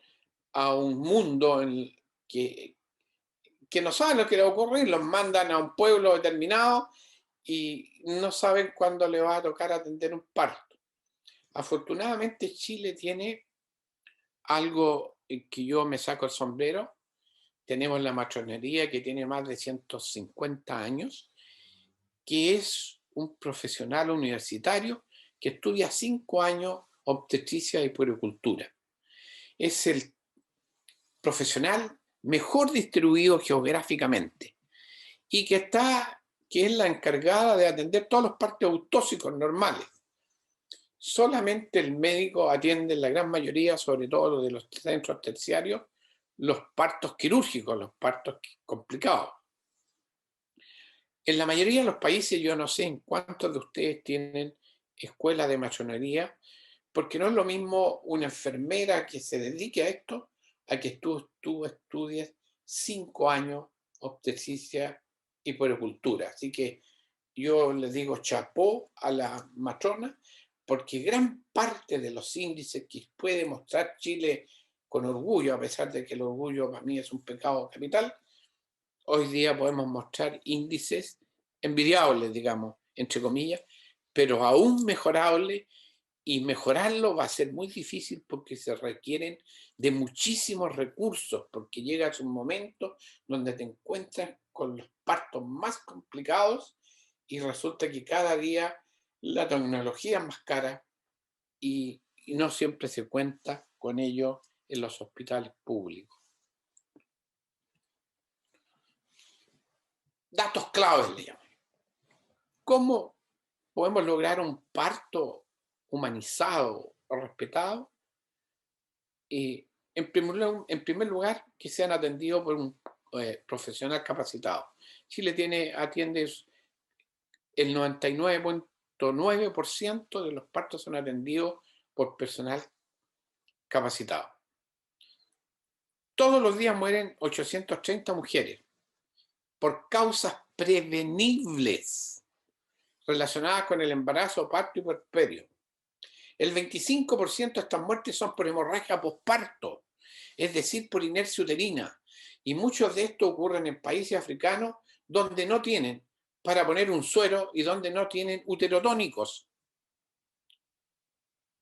a un mundo en que que no saben lo que le va a ocurrir, los mandan a un pueblo determinado y no saben cuándo le va a tocar atender un parto. Afortunadamente Chile tiene algo que yo me saco el sombrero. Tenemos la matronería que tiene más de 150 años, que es un profesional universitario que estudia 5 años obstetricia y puericultura. Es el profesional mejor distribuido geográficamente y que es la encargada de atender todos los partos autóxicos normales. Solamente el médico atiende en la gran mayoría, sobre todo los de los centros terciarios, los partos quirúrgicos, los partos complicados. En la mayoría de los países, yo no sé en cuántos de ustedes tienen escuelas de matronería, porque no es lo mismo una enfermera que se dedique a esto a que tú estudies 5 años obstetricia y puericultura. Así que yo les digo chapó a la matrona, porque gran parte de los índices que puede mostrar Chile con orgullo, a pesar de que el orgullo para mí es un pecado capital, hoy día podemos mostrar índices envidiables, digamos, entre comillas, pero aún mejorables, y mejorarlo va a ser muy difícil porque se requieren de muchísimos recursos, porque llegas a un momento donde te encuentras con los partos más complicados y resulta que cada día la tecnología es más cara y no siempre se cuenta con ello en los hospitales públicos. Datos claves le llaman. ¿Cómo podemos lograr un parto humanizado o respetado? En primer lugar, que sean atendidos por un profesional capacitado. Chile atiende el 99.9% de los partos son atendidos por personal capacitado. Todos los días mueren 830 mujeres por causas prevenibles relacionadas con el embarazo, parto y puerperio. El 25% de estas muertes son por hemorragia posparto, es decir, por inercia uterina. Y muchos de estos ocurren en países africanos donde no tienen para poner un suero y donde no tienen uterotónicos.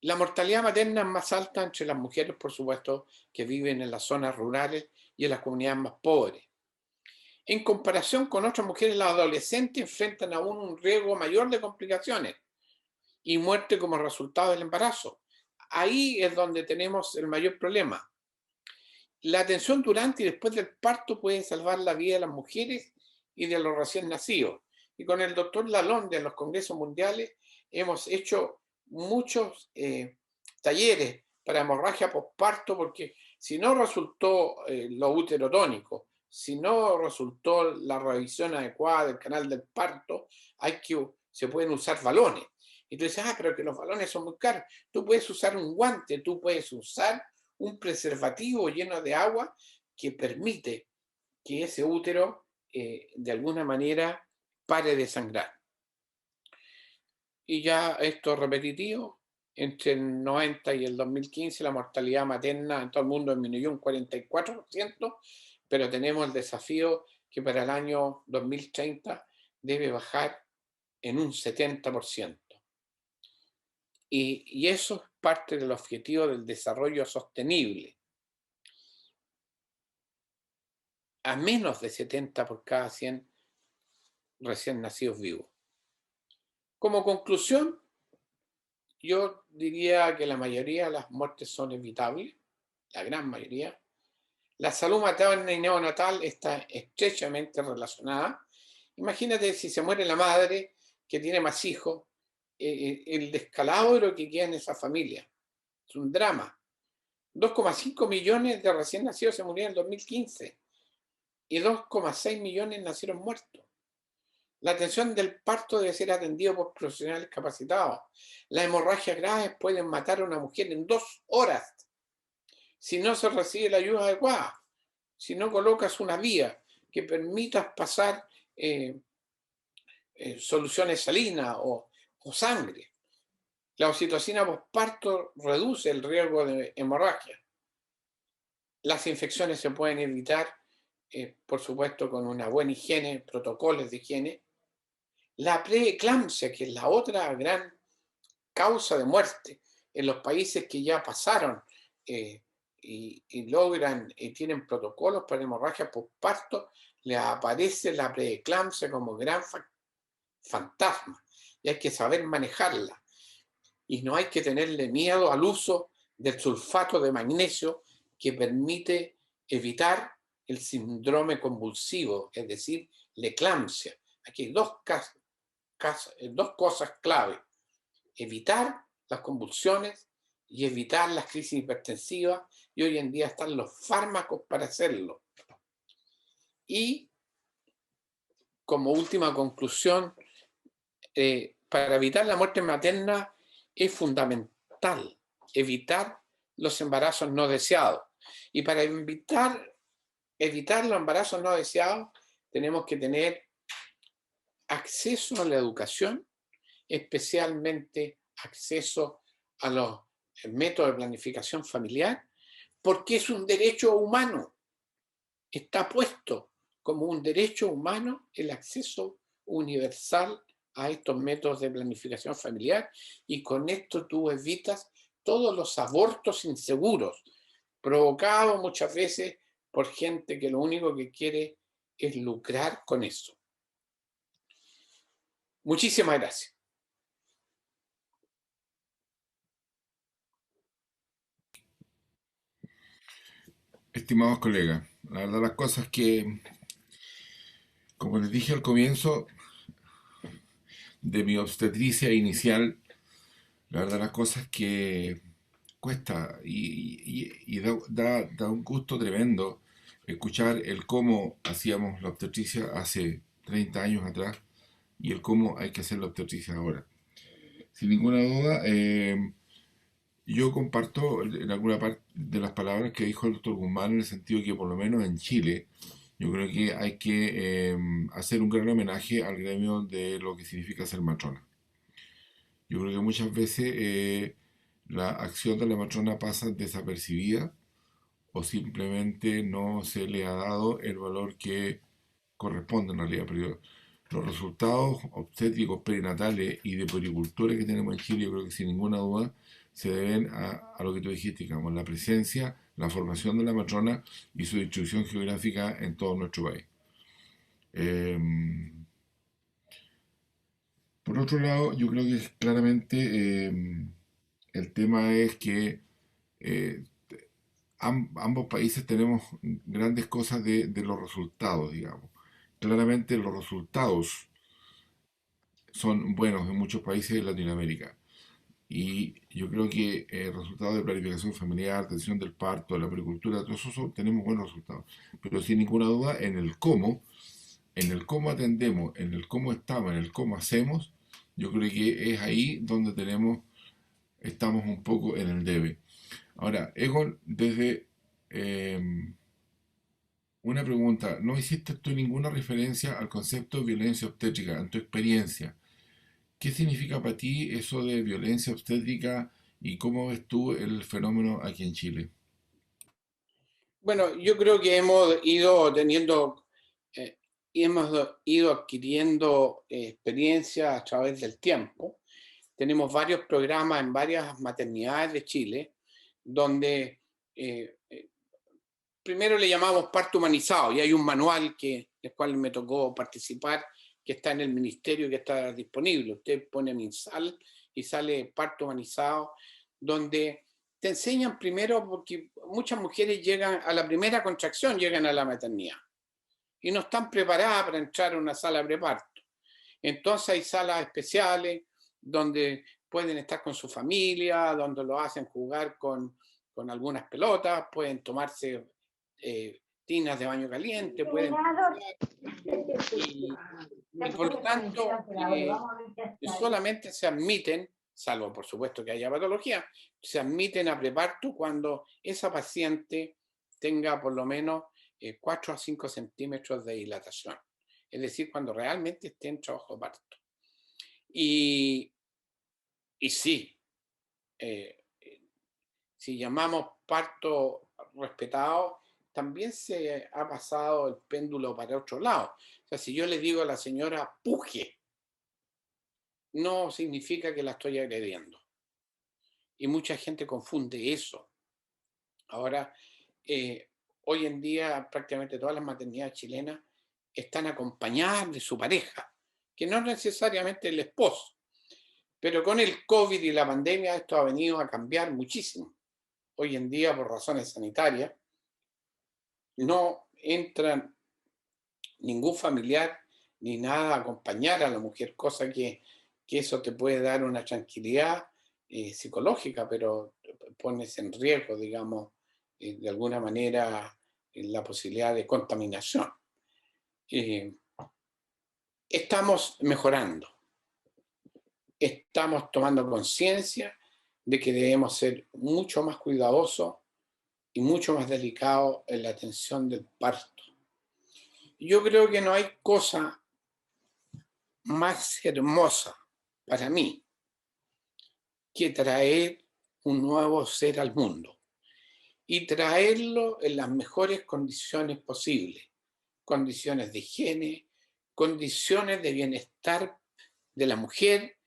La mortalidad materna es más alta entre las mujeres, por supuesto, que viven en las zonas rurales y en las comunidades más pobres. En comparación con otras mujeres, las adolescentes enfrentan aún un riesgo mayor de complicaciones y muerte como resultado del embarazo. Ahí es donde tenemos el mayor problema. La atención durante y después del parto puede salvar la vida de las mujeres y de los recién nacidos. Y con el doctor Lalonde en los congresos mundiales hemos hecho muchos talleres para hemorragia postparto, porque si no resultó lo uterotónico, si no resultó la revisión adecuada del canal del parto, se pueden usar balones. Y tú dices, pero que los balones son muy caros. Tú puedes usar un guante, tú puedes usar un preservativo lleno de agua que permite que ese útero de alguna manera pare de sangrar. Y ya esto es repetitivo, entre el 90 y el 2015 la mortalidad materna en todo el mundo disminuyó un 44%, pero tenemos el desafío que para el año 2030 debe bajar en un 70%. Y eso es parte del objetivo del desarrollo sostenible. A menos de 70 por cada 100 recién nacidos vivos. Como conclusión, yo diría que la mayoría de las muertes son evitables, la gran mayoría. La salud materna y neonatal está estrechamente relacionada. Imagínate si se muere la madre que tiene más hijos, el descalabro que queda en esa familia. Es un drama. 2,5 millones de recién nacidos se murieron en 2015 y 2,6 millones nacieron muertos. La atención del parto debe ser atendido por profesionales capacitados. Las hemorragias graves pueden matar a una mujer en 2 horas si no se recibe la ayuda adecuada, si no colocas una vía que permitas pasar soluciones salinas o sangre. La oxitocina postparto reduce el riesgo de hemorragia. Las infecciones se pueden evitar por supuesto con una buena higiene, protocolos de higiene. La preeclampsia, que es la otra gran causa de muerte en los países que ya pasaron y logran y tienen protocolos para hemorragia postparto, le aparece la preeclampsia como gran fantasma y hay que saber manejarla. Y no hay que tenerle miedo al uso del sulfato de magnesio, que permite evitar el síndrome convulsivo, es decir, la eclampsia. Aquí hay dos cosas clave: evitar las convulsiones y evitar las crisis hipertensivas, y hoy en día están los fármacos para hacerlo. Y como última conclusión, para evitar la muerte materna es fundamental evitar los embarazos no deseados. Y para evitar los embarazos no deseados tenemos que tener acceso a la educación, especialmente acceso a los métodos de planificación familiar, porque es un derecho humano. Está puesto como un derecho humano el acceso universal a estos métodos de planificación familiar, y con esto tú evitas todos los abortos inseguros, provocados muchas veces por gente que lo único que quiere es lucrar con eso. Muchísimas gracias. Estimados colegas, la verdad las cosas que, como les dije al comienzo de mi obstetricia inicial, la verdad las cosas que cuesta y da un gusto tremendo escuchar el cómo hacíamos la obstetricia hace 30 años atrás y el cómo hay que hacer la obstetricia ahora. Sin ninguna duda, yo comparto en alguna parte de las palabras que dijo el doctor Guzmán, en el sentido que por lo menos en Chile yo creo que hay que hacer un gran homenaje al gremio de lo que significa ser matrona. Yo creo que muchas veces la acción de la matrona pasa desapercibida o simplemente no se le ha dado el valor que corresponde en realidad. Pero los resultados obstétricos perinatales y de puericultura que tenemos en Chile, yo creo que sin ninguna duda se deben a lo que tú dijiste, digamos, la presencia, la formación de la matrona y su distribución geográfica en todo nuestro país. Eh, por otro lado, yo creo que claramente el tema es que eh, ambos países tenemos grandes cosas de los resultados, digamos. Claramente los resultados son buenos en muchos países de Latinoamérica. Y yo creo que resultados de planificación familiar, atención del parto, de la agricultura, todo eso tenemos buenos resultados. Pero sin ninguna duda en el cómo atendemos, en el cómo estamos, en el cómo hacemos, yo creo que es ahí donde estamos un poco en el debe. Ahora, Egon, desde una pregunta, ¿no hiciste tú ninguna referencia al concepto de violencia obstétrica en tu experiencia? ¿Qué significa para ti eso de violencia obstétrica y cómo ves tú el fenómeno aquí en Chile? Bueno, yo creo que hemos ido teniendo y hemos ido adquiriendo experiencia a través del tiempo. Tenemos varios programas en varias maternidades de Chile, donde primero le llamamos parto humanizado, y hay un manual del cual me tocó participar, que está en el ministerio, que está disponible. Usted pone MinSal y sale parto humanizado, donde te enseñan primero, porque muchas mujeres llegan a la primera contracción, llegan a la maternidad y no están preparadas para entrar a una sala de preparto. Entonces hay salas especiales donde pueden estar con su familia, donde lo hacen jugar con algunas pelotas, pueden tomarse tinas de baño caliente, pueden... Y por lo tanto, solamente se admiten, salvo por supuesto que haya patología, se admiten a preparto cuando esa paciente tenga por lo menos 4 a 5 centímetros de dilatación. Es decir, cuando realmente esté en trabajo de parto. Y sí, si llamamos parto respetado, también se ha pasado el péndulo para otro lado. O sea, si yo le digo a la señora puje, no significa que la estoy agrediendo. Y mucha gente confunde eso. Ahora, hoy en día prácticamente todas las maternidades chilenas están acompañadas de su pareja, que no es necesariamente el esposo. Pero con el COVID y la pandemia esto ha venido a cambiar muchísimo. Hoy en día, por razones sanitarias, no entra ningún familiar ni nada a acompañar a la mujer, cosa que eso te puede dar una tranquilidad psicológica, pero pones en riesgo, digamos, de alguna manera la posibilidad de contaminación. Estamos mejorando, estamos tomando conciencia de que debemos ser mucho más cuidadosos y mucho más delicados en la atención del parto. Yo creo que no hay cosa más hermosa para mí que traer un nuevo ser al mundo y traerlo en las mejores condiciones posibles, condiciones de higiene, condiciones de bienestar de la mujer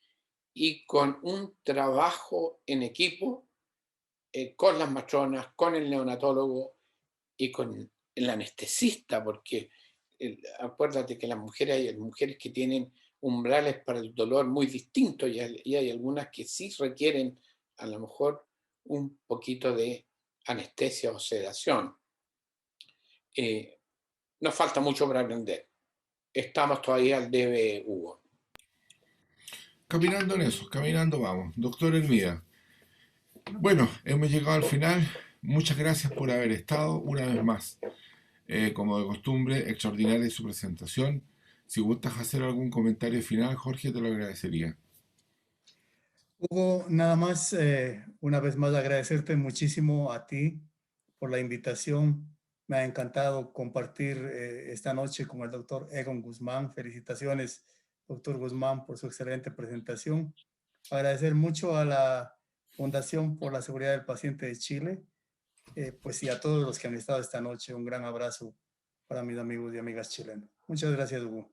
y con un trabajo en equipo con las matronas, con el neonatólogo y con el anestesista, porque acuérdate que las mujeres, hay mujeres que tienen umbrales para el dolor muy distintos y hay algunas que sí requieren a lo mejor un poquito de anestesia o sedación. Nos falta mucho para aprender. Estamos todavía al debe, Hugo. Caminando en eso, caminando vamos. Doctor Hermida, bueno, hemos llegado al final. Muchas gracias por haber estado una vez más. Como de costumbre, extraordinaria su presentación. Si gustas hacer algún comentario final, Jorge, te lo agradecería. Hugo, nada más, una vez más agradecerte muchísimo a ti por la invitación. Me ha encantado compartir esta noche con el doctor Egon Guzmán. Felicitaciones, doctor Guzmán, por su excelente presentación. Agradecer mucho a la Fundación por la Seguridad del Paciente de Chile, pues y a todos los que han estado esta noche. Un gran abrazo para mis amigos y amigas chilenos. Muchas gracias, Hugo.